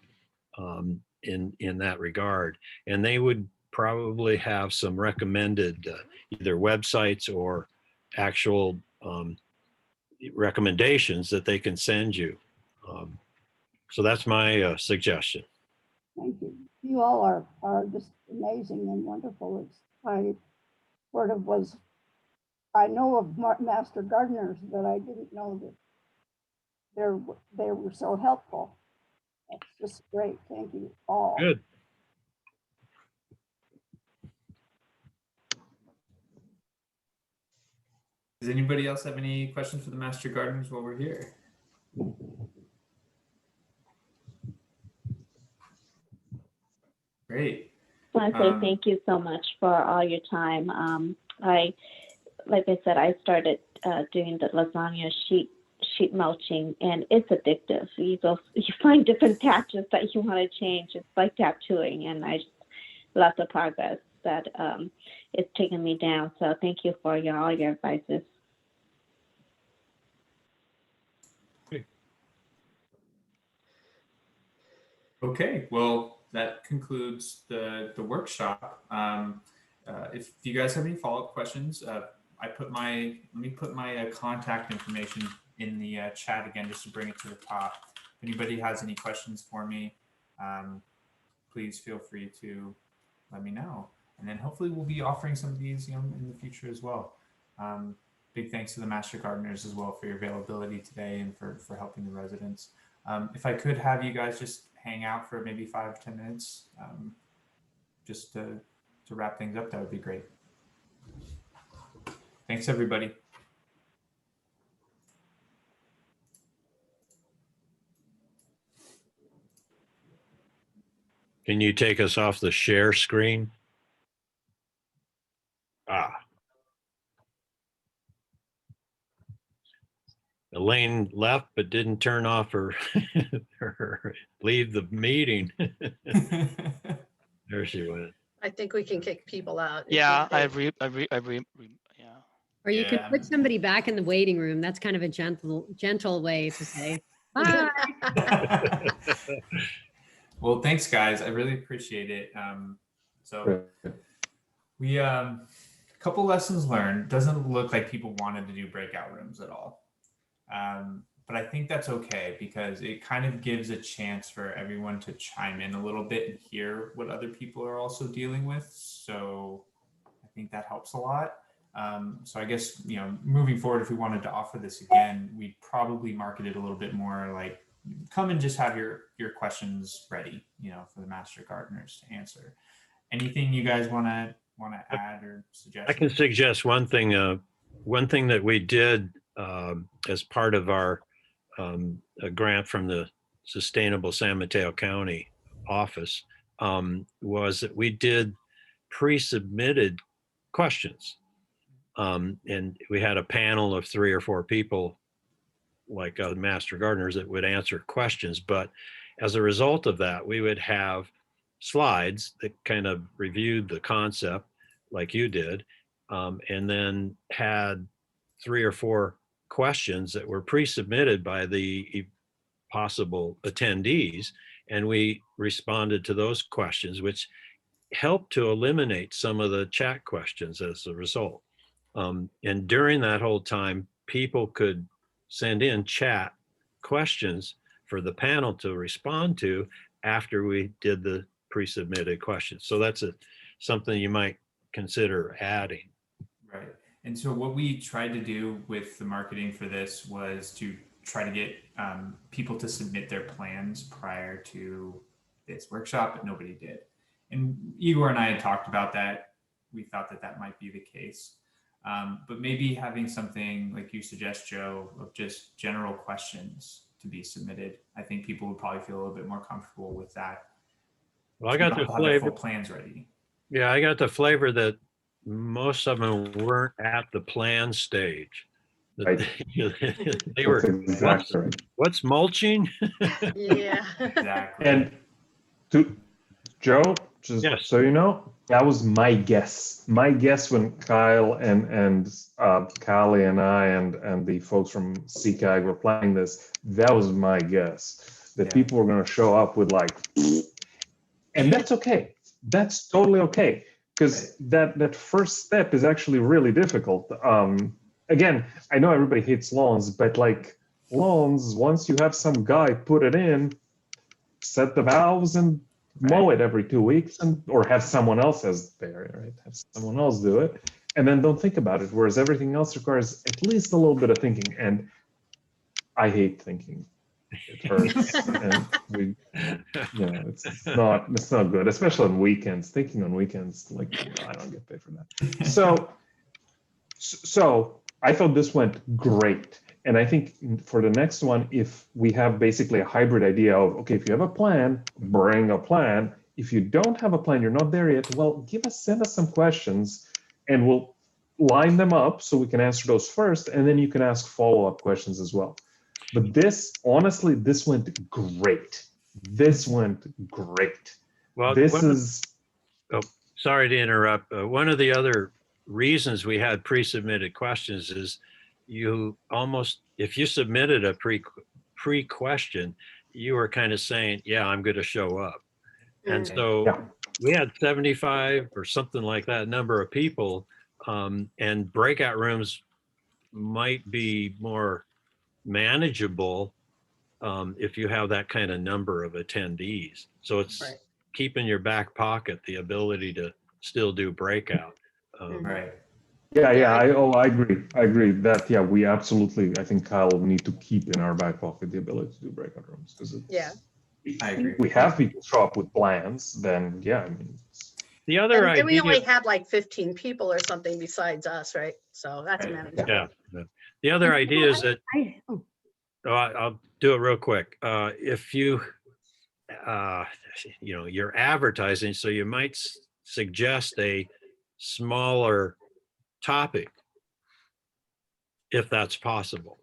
in that regard. And they would probably have some recommended either websites or actual recommendations that they can send you. So that's my suggestion. Thank you. You all are just amazing and wonderful. I sort of I know of master gardeners, but I didn't know that they were so helpful. That's just great. Thank you all. Good. Does anybody else have any questions for the master gardeners while we're here? Great. I want to say thank you so much for all your time. Like I said, I started doing the lasagna sheet mulching, and it's addictive. You find different patches that you want to change. It's like tattooing, and I just love the progress that it's taken me down. So thank you for all your advices. Okay, well, that concludes the workshop. If you guys have any follow-up questions, let me put my contact information in the chat again, just to bring it to the top. If anybody has any questions for me, please feel free to let me know. And then hopefully we'll be offering some of these in the future as well. Big thanks to the Master Gardeners as well for your availability today and for helping the residents. If I could have you guys just hang out for maybe 5 to 10 minutes, just to wrap things up, that would be great. Thanks, everybody. Can you take us off the share screen? Elaine left but didn't turn off her leave the meeting. There she went. I think we can kick people out. Yeah, I I agree. Yeah. Or you can put somebody back in the waiting room. That's kind of a gentle way to say bye. Well, thanks, guys. I really appreciate it. So we a couple lessons learned. Doesn't look like people wanted to do breakout rooms at all. But I think that's okay, because it kind of gives a chance for everyone to chime in a little bit and hear what other people are also dealing with. So I think that helps a lot. So I guess, moving forward, if we wanted to offer this again, we'd probably market it a little bit more like, come and just have your questions ready, for the Master Gardeners to answer. Anything you guys want to add or suggest? I can suggest one thing. One thing that we did as part of our a grant from the Sustainable San Mateo County office was that we did pre-submitted questions. And we had a panel of 3 or 4 people, like Master Gardeners, that would answer questions. But as a result of that, we would have slides that kind of reviewed the concept like you did, and then had 3 or 4 questions that were pre-submitted by the possible attendees, and we responded to those questions, which helped to eliminate some of the chat questions as a result. And during that whole time, people could send in chat questions for the panel to respond to after we did the pre-submitted questions. So that's something you might consider adding. Right. And so what we tried to do with the marketing for this was to try to get people to submit their plans prior to this workshop, but nobody did. And Igor and I had talked about that. We thought that might be the case. But maybe having something like you suggest, Joe, of just general questions to be submitted. I think people would probably feel a little bit more comfortable with that. Well, I got the flavor. Plans ready. Yeah, I got the flavor that most of them weren't at the plan stage. Right. They were, what's mulching? Yeah. Exactly. And to Joe, Just Yes. so you know, that was my guess. My guess when Kyle and Kali and I and the folks from CCAG were planning this, that was my guess. That people were going to show up with like, and that's okay. That's totally okay. Because that first step is actually really difficult. Again, I know everybody hates lawns, but like lawns, once you have some guy put it in, set the valves and mow it every 2 weeks, or have someone else as the area, right? Have someone else do it, and then don't think about it. Whereas everything else requires at least a little bit of thinking, and I hate thinking. It hurts, and it's not good, especially on weekends. Thinking on weekends, like I don't get paid for that. So I thought this went great. And I think for the next one, if we have basically a hybrid idea of, okay, if you have a plan, bring a plan. If you don't have a plan, you're not there yet, well, send us some questions and we'll line them up so we can answer those first. And then you can ask follow-up questions as well. But this, honestly, this went great. This went great. Well, sorry to interrupt. One of the other reasons we had pre-submitted questions is you almost, if you submitted a pre-question, you were kind of saying, yeah, I'm going to show up. And so we had 75 or something like that number of people, and breakout rooms might be more manageable if you have that kind of number of attendees. So it's keeping your back pocket the ability to still do breakout. Right. I agree that, we absolutely, I think Kyle will need to keep in our back pocket the ability to do breakout rooms, because I agree. We have people show up with plans, then I mean. The other idea, we only had like 15 people or something besides us, right? So that's manageable. Yeah. The other idea is that, I'll do it real quick. If you're advertising, so you might suggest a smaller topic, if that's possible.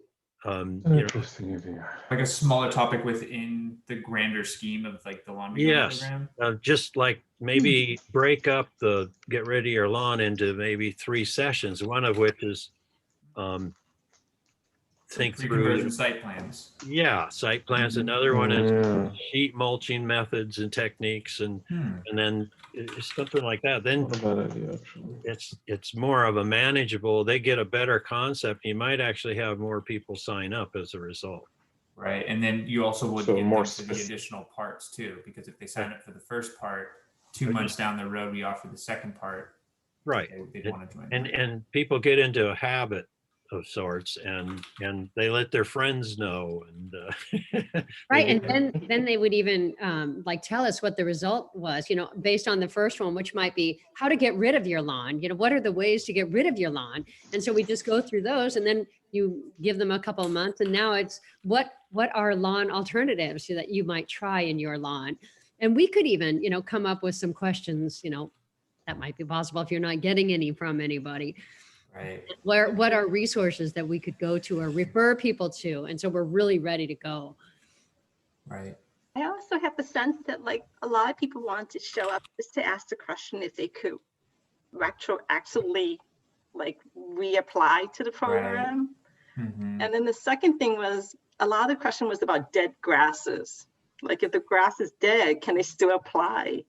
Interesting idea. Like a smaller topic within the grander scheme of like the lawn program. Just like maybe get rid of your lawn into maybe 3 sessions, one of which is think through conversion site plans. Site plans. Another one is sheet mulching methods and techniques, and then it's something like that. Then it's more of a manageable. They get a better concept. You might actually have more people sign up as a result. Right, and then you also would get more for the additional parts too, because if they sign up for the first part, 2 months down the road, we offer the second part. Right, they'd want to join. And people get into a habit of sorts, and they let their friends know, and right, and then they would even like tell us what the result was, based on the first one, which might be how to get rid of your lawn. What are the ways to get rid of your lawn? And so we just go through those, and then you give them a couple of months, and now it's what are lawn alternatives that you might try in your lawn. And we could even come up with some questions that might be possible if you're not getting any from anybody. Right. What are resources that we could go to or refer people to? And so we're really ready to go. Right. I also have the sense that like a lot of people want to show up just to ask the question if they could actually like reapply to the program. Right. Mm-hmm. And then the second thing was a lot of the question was about dead grasses. Like if the grass is dead, can they still apply?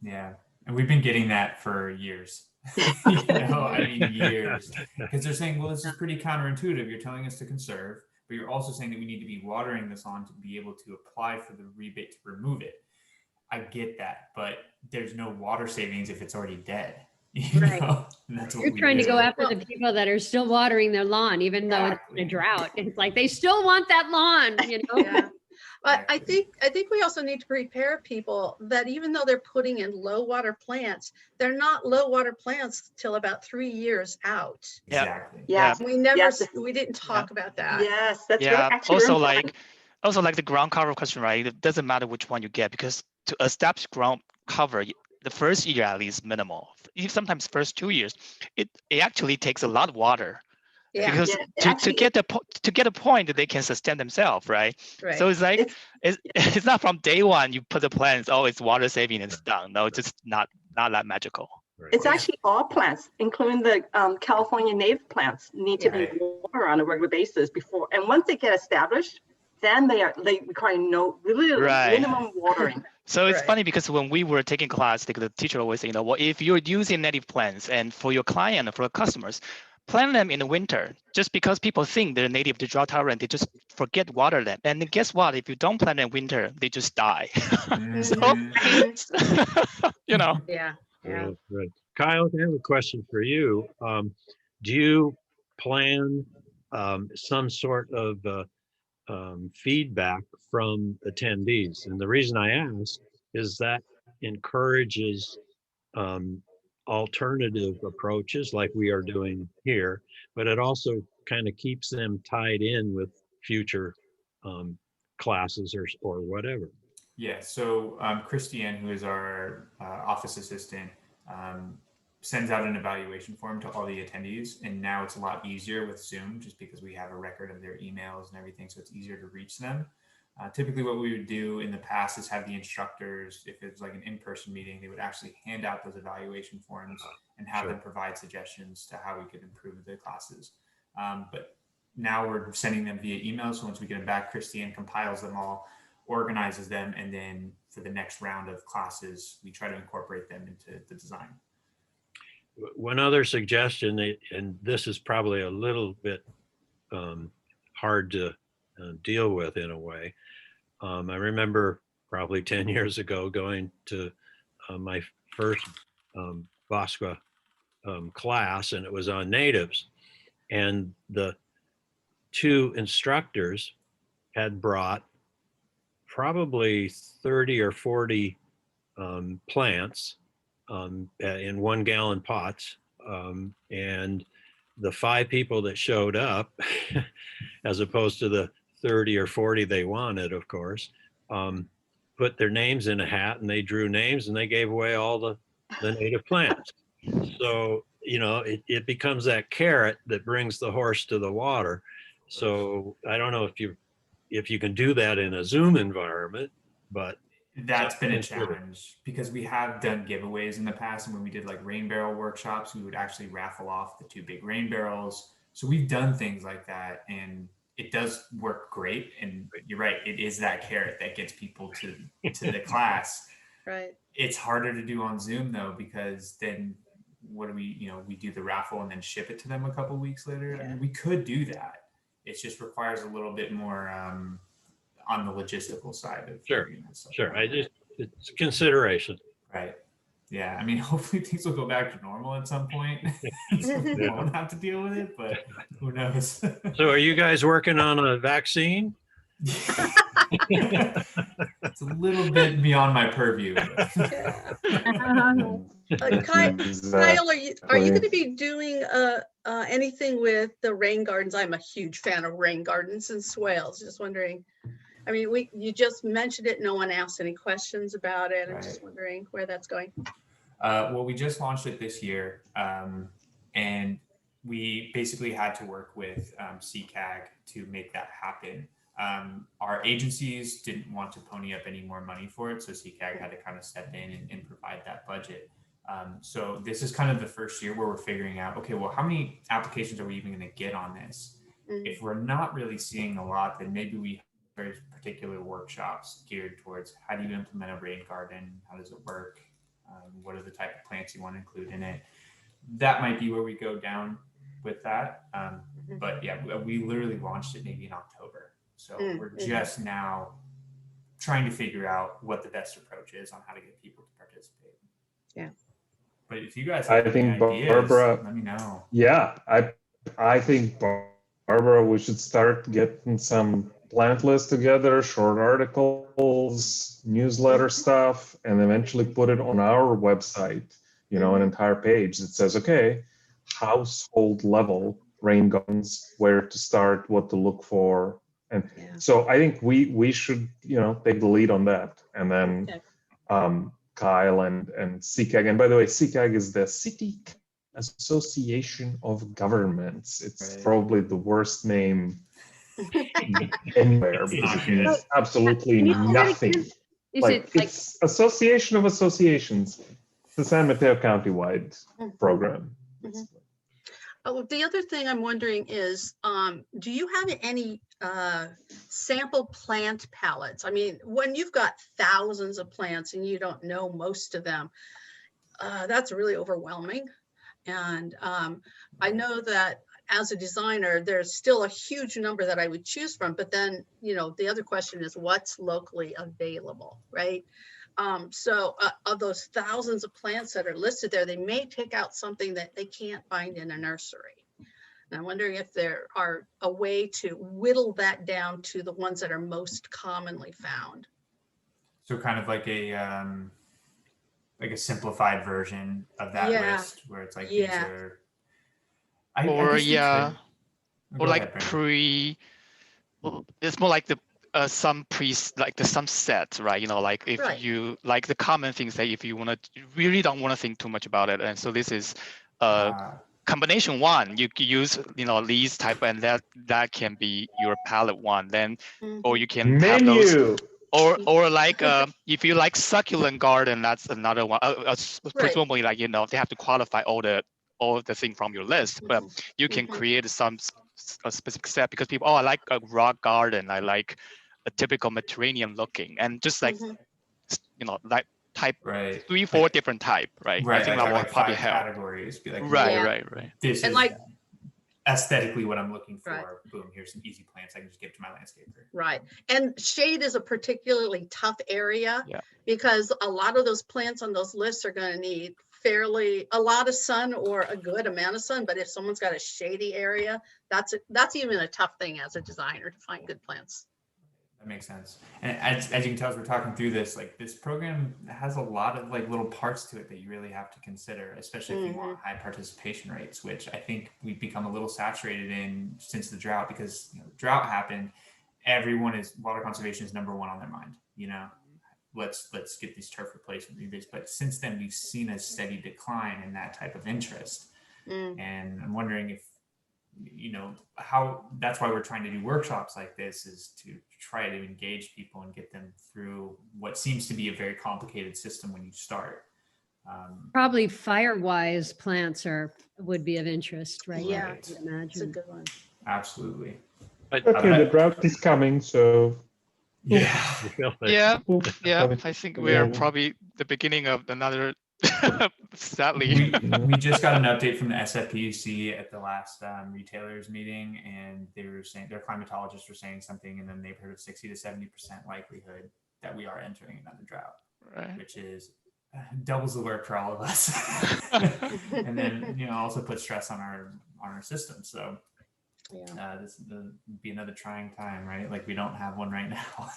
Yeah. And we've been getting that for years. Years. Because they're saying, well, this is pretty counterintuitive. You're telling us to conserve, but you're also saying that we need to be watering this lawn to be able to apply for the rebate to remove it. I get that, but there's no water savings if it's already dead. That's what you're trying to go after the people that are still watering their lawn, even though it's in a drought. It's like they still want that lawn, Yeah. But I think we also need to prepare people that even though they're putting in low water plants, they're not low water plants till about 3 years out. Exactly. Yeah. We didn't talk about that. Yes, that's right. Also like the ground cover question, right? It doesn't matter which one you get, because to establish ground cover, the first year at least minimal. Sometimes first 2 years, it actually takes a lot of water Yeah. Because to get a point, they can sustain themselves, right? Right. So it's like it's not from day one you put the plants, oh, it's water saving and it's done. No, it's just not that magical. It's actually all plants, including the California native plants, need to be watered on a regular basis before. And once they get established, then they require minimum watering. So it's funny because when we were taking class, the teacher always say, well, if you're using native plants and for your client, for your customers, plant them in the winter. Just because people think they're native to drought tolerant, they just forget water them. And guess what? If you don't plant in winter, they just die. So, Yeah. Yeah. Right. Kyle, I have a question for you. Do you plan some sort of feedback from attendees? And the reason I ask is that encourages alternative approaches like we are doing here, but it also kind of keeps them tied in with future classes or whatever. Yeah, so Christiane, who is our office assistant, sends out an evaluation form to all the attendees. And now it's a lot easier with Zoom just because we have a record of their emails and everything. So it's easier to reach them. Typically what we would do in the past is have the instructors, if it's like an in-person meeting, they would actually hand out those evaluation forms and have them provide suggestions to how we could improve the classes. But now we're sending them via email. So once we get them back, Christiane compiles them all, organizes them, and then for the next round of classes, we try to incorporate them into the design. One other suggestion, and this is probably a little bit hard to deal with in a way. I remember probably 10 years ago going to my first BOSCA class, and it was on natives. And the two instructors had brought probably 30 or 40 plants in 1 gallon pots. And the 5 people that showed up, as opposed to the 30 or 40 they wanted, of course, put their names in a hat and they drew names and they gave away all the native plants. So, it becomes that carrot that brings the horse to the water. So I don't know if you can do that in a Zoom environment, but that's been a challenge because we have done giveaways in the past. And when we did like rain barrel workshops, we would actually raffle off the 2 big rain barrels. So we've done things like that and it does work great. And you're right, it is that carrot that gets people to the class. Right. It's harder to do on Zoom though, because then what do we do the raffle and then ship it to them a couple weeks later. I mean, we could do that. It just requires a little bit more on the logistical side of Sure. It's consideration. Right. Yeah. I mean, hopefully things will go back to normal at some point. So we won't have to deal with it, but who knows? So are you guys working on a vaccine? It's a little bit beyond my purview. Kyle, are you going to be doing anything with the rain gardens? I'm a huge fan of rain gardens and swales. Just wondering. I mean, you just mentioned it. No one asked any questions about it. I'm just wondering where that's going. Well, we just launched it this year, and we basically had to work with CCAG to make that happen. Our agencies didn't want to pony up any more money for it, so CCAG had to kind of step in and provide that budget. So this is kind of the first year where we're figuring out, okay, well, how many applications are we even going to get on this? If we're not really seeing a lot, then maybe we very particular workshops geared towards how do you implement a rain garden? How does it work? What are the type of plants you want to include in it? That might be where we go down with that. But yeah, we literally launched it maybe in October. So we're just now trying to figure out what the best approach is on how to get people to participate. Yeah. But if you guys have any ideas, Barbara, let me know. Yeah, I think Barbara, we should start getting some plant lists together, short articles, newsletter stuff, and eventually put it on our website, an entire page that says, okay, household level rain gardens, where to start, what to look for. And so I think we should, take the lead on that. And then Kyle and CCAG, and by the way, CCAG is the City Association of Governments. It's Right. probably the worst name anywhere It's because not it means good. absolutely Can you say that nothing. again? Is Like it like, it's Association of Associations. It's the San Mateo County-wide program. It's- Oh, the other thing I'm wondering is, do you have any sample plant palettes? I mean, when you've got thousands of plants and you don't know most of them, that's really overwhelming. And I know that as a designer, there's still a huge number that I would choose from, but then, you know, the other question is what's locally available, right? So of those thousands of plants that are listed there, they may pick out something that they can't find in a nursery. And I'm wondering if there are a way to whittle that down to the ones that are most commonly found. So kind of like a simplified version of that Yeah. list where it's like Yeah. these are. I Or guess we yeah, could. or Go like ahead, Brandon. well, it's more like the some like the some set, right? You know, like if Right. you like the common things that if you want to really don't want to think too much about it, and so this is combination one. You can use, you know, these type, and that can be your palette one. Then, or you can have those. Menu. Or like if you like succulent garden, that's another one. Presumably, like, you know, they have to qualify all the thing from your list, but you can create some a specific set because people, oh, I like a rock garden, I like a typical Mediterranean looking, and just like you know, like type Right. 3-4 like, different type, right? Right. I think like that will like probably 5 help. categories. Be like, Right, Yeah. right. this And is like, aesthetically what I'm looking for. Right. Boom, here's some easy plants I can just give to my landscaper. right. And shade is a particularly tough area Yeah. because a lot of those plants on those lists are going to need a lot of sun or a good amount of sun. But if someone's got a shady area, that's even a tough thing as a designer to find good plants. That makes sense. And as you can tell, as we're talking through this, like this program has a lot of like little parts to it that you really have to consider, especially if you want high participation rates, which I think we've become a little saturated in since the drought, because the drought happened. Water conservation is number one on their mind. Let's get these turf replacement rebates. But since then, we've seen a steady decline in that type of interest. And I'm wondering if, how that's why we're trying to do workshops like this, is to try to engage people and get them through what seems to be a very complicated system when you start. Probably fire-wise plants would be of interest, right? Yeah, I would it's a imagine. good one. Absolutely. Okay, the drought is coming, so Yeah. Yeah, Probably. I think we are probably the beginning of another, sadly. We just got an update from the SFPUC at the last retailers meeting, and they were saying, their climatologists were saying something in the neighborhood of 60 to 70% likelihood that we are entering another drought, Right. which is doubles the work for all of us. And then, also put stress on our system. So this will be another trying time, right? Like we don't have one right now.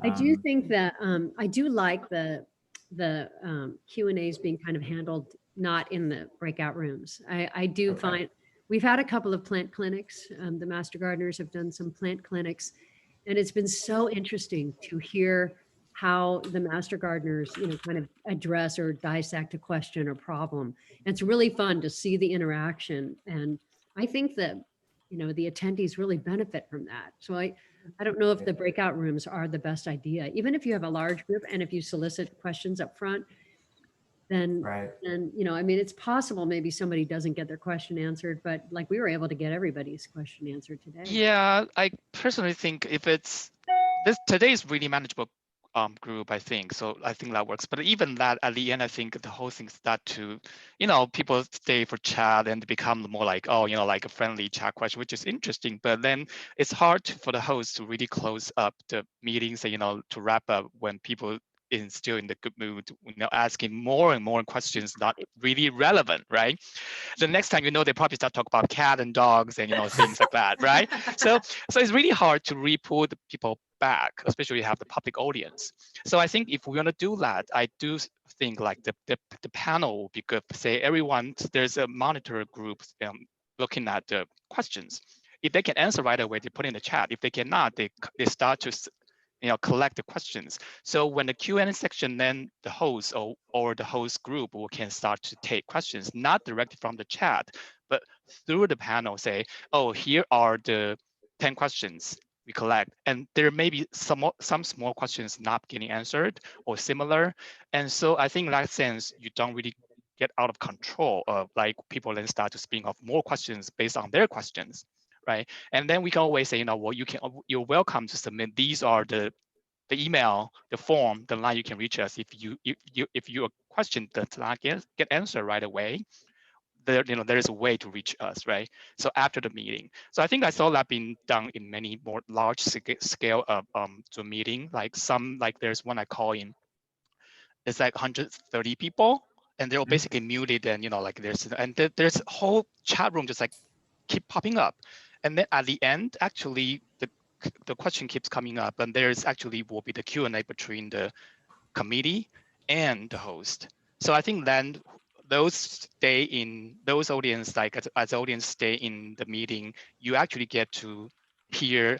I do think that I do like the Q&As being kind of handled not in the breakout rooms. I do find we've had a couple of plant clinics. The Master Gardeners have done some plant clinics, and it's been so interesting to hear how the Master Gardeners, kind of address or dissect a question or problem. And it's really fun to see the interaction. And I think that, the attendees really benefit from that. So I don't know if the breakout rooms are the best idea. Even if you have a large group and if you solicit questions up front, then it's possible maybe somebody doesn't get their question answered, but like we were able to get everybody's question answered today. Yeah, I personally think if today is really manageable group, I think. So I think that works. But even that, at the end, I think the whole thing start to, people stay for chat and become more like, like a friendly chat question, which is interesting. But then it's hard for the host to really close up the meetings and, to wrap up when people still in the good mood, asking more and more questions not really relevant, right? The next time, they probably start talking about cat and dogs and, things like that, right? So it's really hard to re-pull the people back, especially you have the public audience. So I think if we're going to do that, I do think like the panel would be good. Say everyone, there's a monitor group looking at the questions. If they can answer right away, they put in the chat. If they cannot, they start to collect the questions. So when the Q&A section, then the host or the host group can start to take questions, not directly from the chat, but through the panel say, oh, here are the 10 questions we collect. And there may be some small questions not getting answered or similar. And so I think in that sense, you don't really get out of control of like people then start to spin off more questions based on their questions, right? And then we can always say, well, you're welcome to submit. These are the email, the form, the line you can reach us if your question does not get answered right away. There is a way to reach us, right? So after the meeting. So I think I saw that being done in many more large scale of Zoom meeting. Like there's one I call in. It's like 130 people, and they're all basically muted, and there's a whole chat room just like keep popping up, and then at the end, actually the question keeps coming up, and there's actually will be the Q&A between the committee and the host. So I think then those audience, like as audience stay in the meeting, you actually get to hear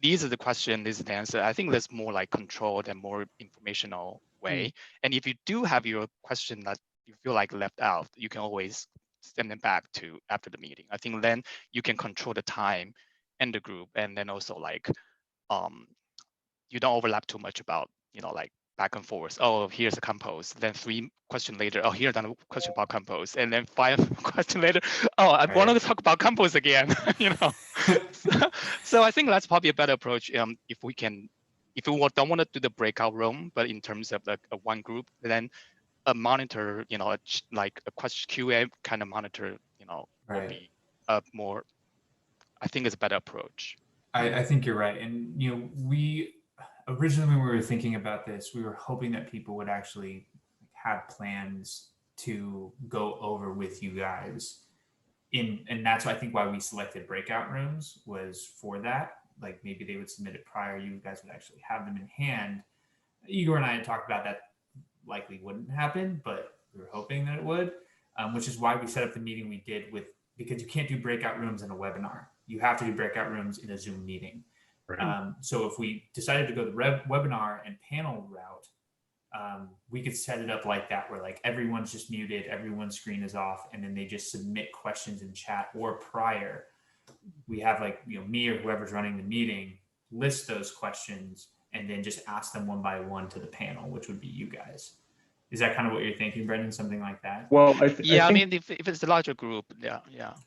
these are the question, this is the answer. I think that's more like controlled and more informational way. And if you do have your question that you feel like left out, you can always send them back to after the meeting. I think then you can control the time and the group, and then also like you don't overlap too much about like back and forth. Oh, here's a compose. Then 3 questions later, oh, here's another question about compose. And then 5 questions later, oh, I wanted to talk about compose again. So I think that's probably a better approach. If we don't want to do the breakout room, but in terms of like a one group, then a monitor, like a question QA kind of monitor, will be a more. I think it's a better approach. I think you're right, and we originally when we were thinking about this, we were hoping that people would actually have plans to go over with you guys, and that's I think why we selected breakout rooms was for that. Like maybe they would submit it prior, you guys would actually have them in hand. Igor and I had talked about that likely wouldn't happen, but we were hoping that it would, which is why we set up the meeting we did because you can't do breakout rooms in a webinar. You have to do breakout rooms in a Zoom meeting. Right. So if we decided to go the webinar and panel route, we could set it up like that, where like everyone's just muted, everyone's screen is off, and then they just submit questions in chat or prior. We have like, me or whoever's running the meeting list those questions and then just ask them one by one to the panel, which would be you guys. Is that kind of what you're thinking, Brendan? Something like that? Well, I mean, if it's a larger group, yeah.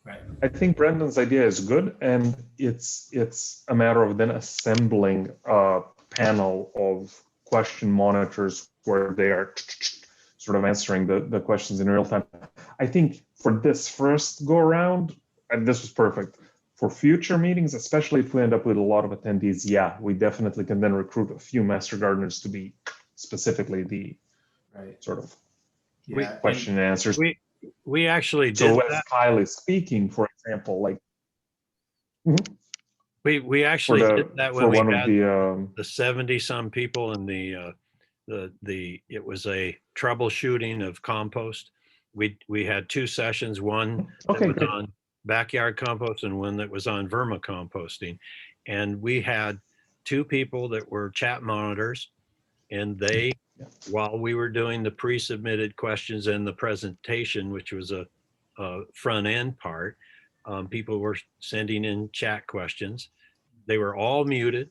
Right. I think Brendan's idea is good, and it's a matter of then assembling a panel of question monitors where they are sort of answering the questions in real time. I think for this first go around, and this was perfect. For future meetings, especially if we end up with a lot of attendees, yeah, we definitely can then recruit a few master gardeners to be specifically the sort of question and answers. We actually did so that. as Kyle is speaking, for example, like we actually did that when we had the 70 some people in it was a troubleshooting of compost. We had 2 sessions, one that was on backyard compost and one that was on vermicomposting, and we had 2 people that were chat monitors, and they while we were doing the pre-submitted questions and the presentation, which was a front end part, people were sending in chat questions. They were all muted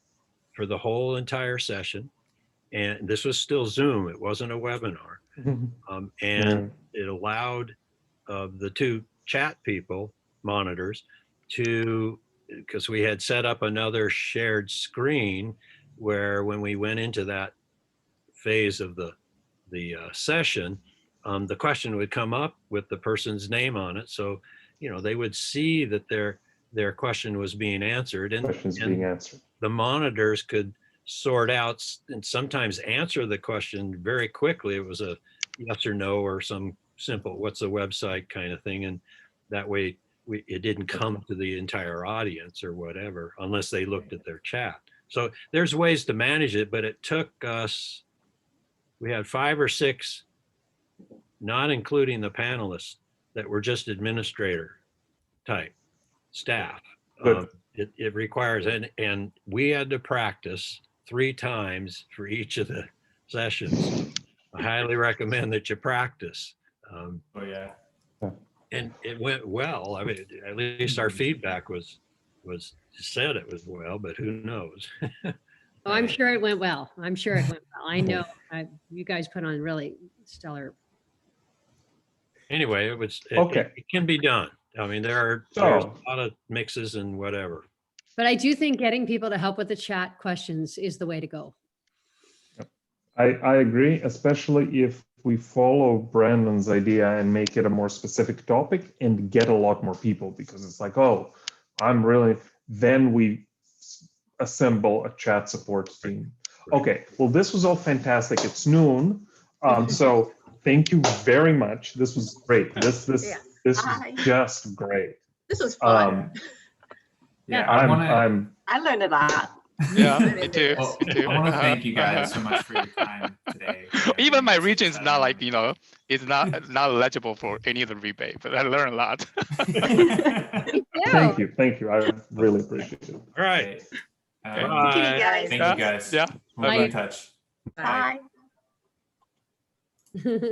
for the whole entire session, and this was still Zoom, it wasn't a webinar. And it allowed the 2 chat people monitors because we had set up another shared screen where when we went into that phase of the session, the question would come up with the person's name on it, so they would see that their question was being answered, and the monitors could sort out and sometimes answer the question very quickly. It was a yes or no or some simple what's the website kind of thing, and that way it didn't come to the entire audience or whatever unless they looked at their chat. So there's ways to manage it, but it took us, we had 5 or 6, not including the panelists, that were just administrator type staff. It requires, and we had to practice 3 times for each of the sessions. I highly recommend that you practice. Oh yeah. And it went well. I mean, at least our feedback was said it was well, but who knows? Oh, I'm sure it went well. I'm sure it went well. I know you guys put on really stellar. Anyway, Okay. it can be done. I mean, there's a lot of mixes and whatever. But I do think getting people to help with the chat questions is the way to go. I agree, especially if we follow Brandon's idea and make it a more specific topic and get a lot more people, because it's like, oh, then we assemble a chat support team. Okay, well, this was all fantastic. It's noon. So thank you very much. This was great. This was just great. This was fun. I learned a lot. Yeah, me too. Well, Me too. I want to thank you guys so much for your time today. Even my region is not like, it's not eligible for any of the rebate, but I learned a lot. Thank you. I really appreciate it. All right. Thank you guys. Thank you guys. Yeah. We'll be in touch. Bye.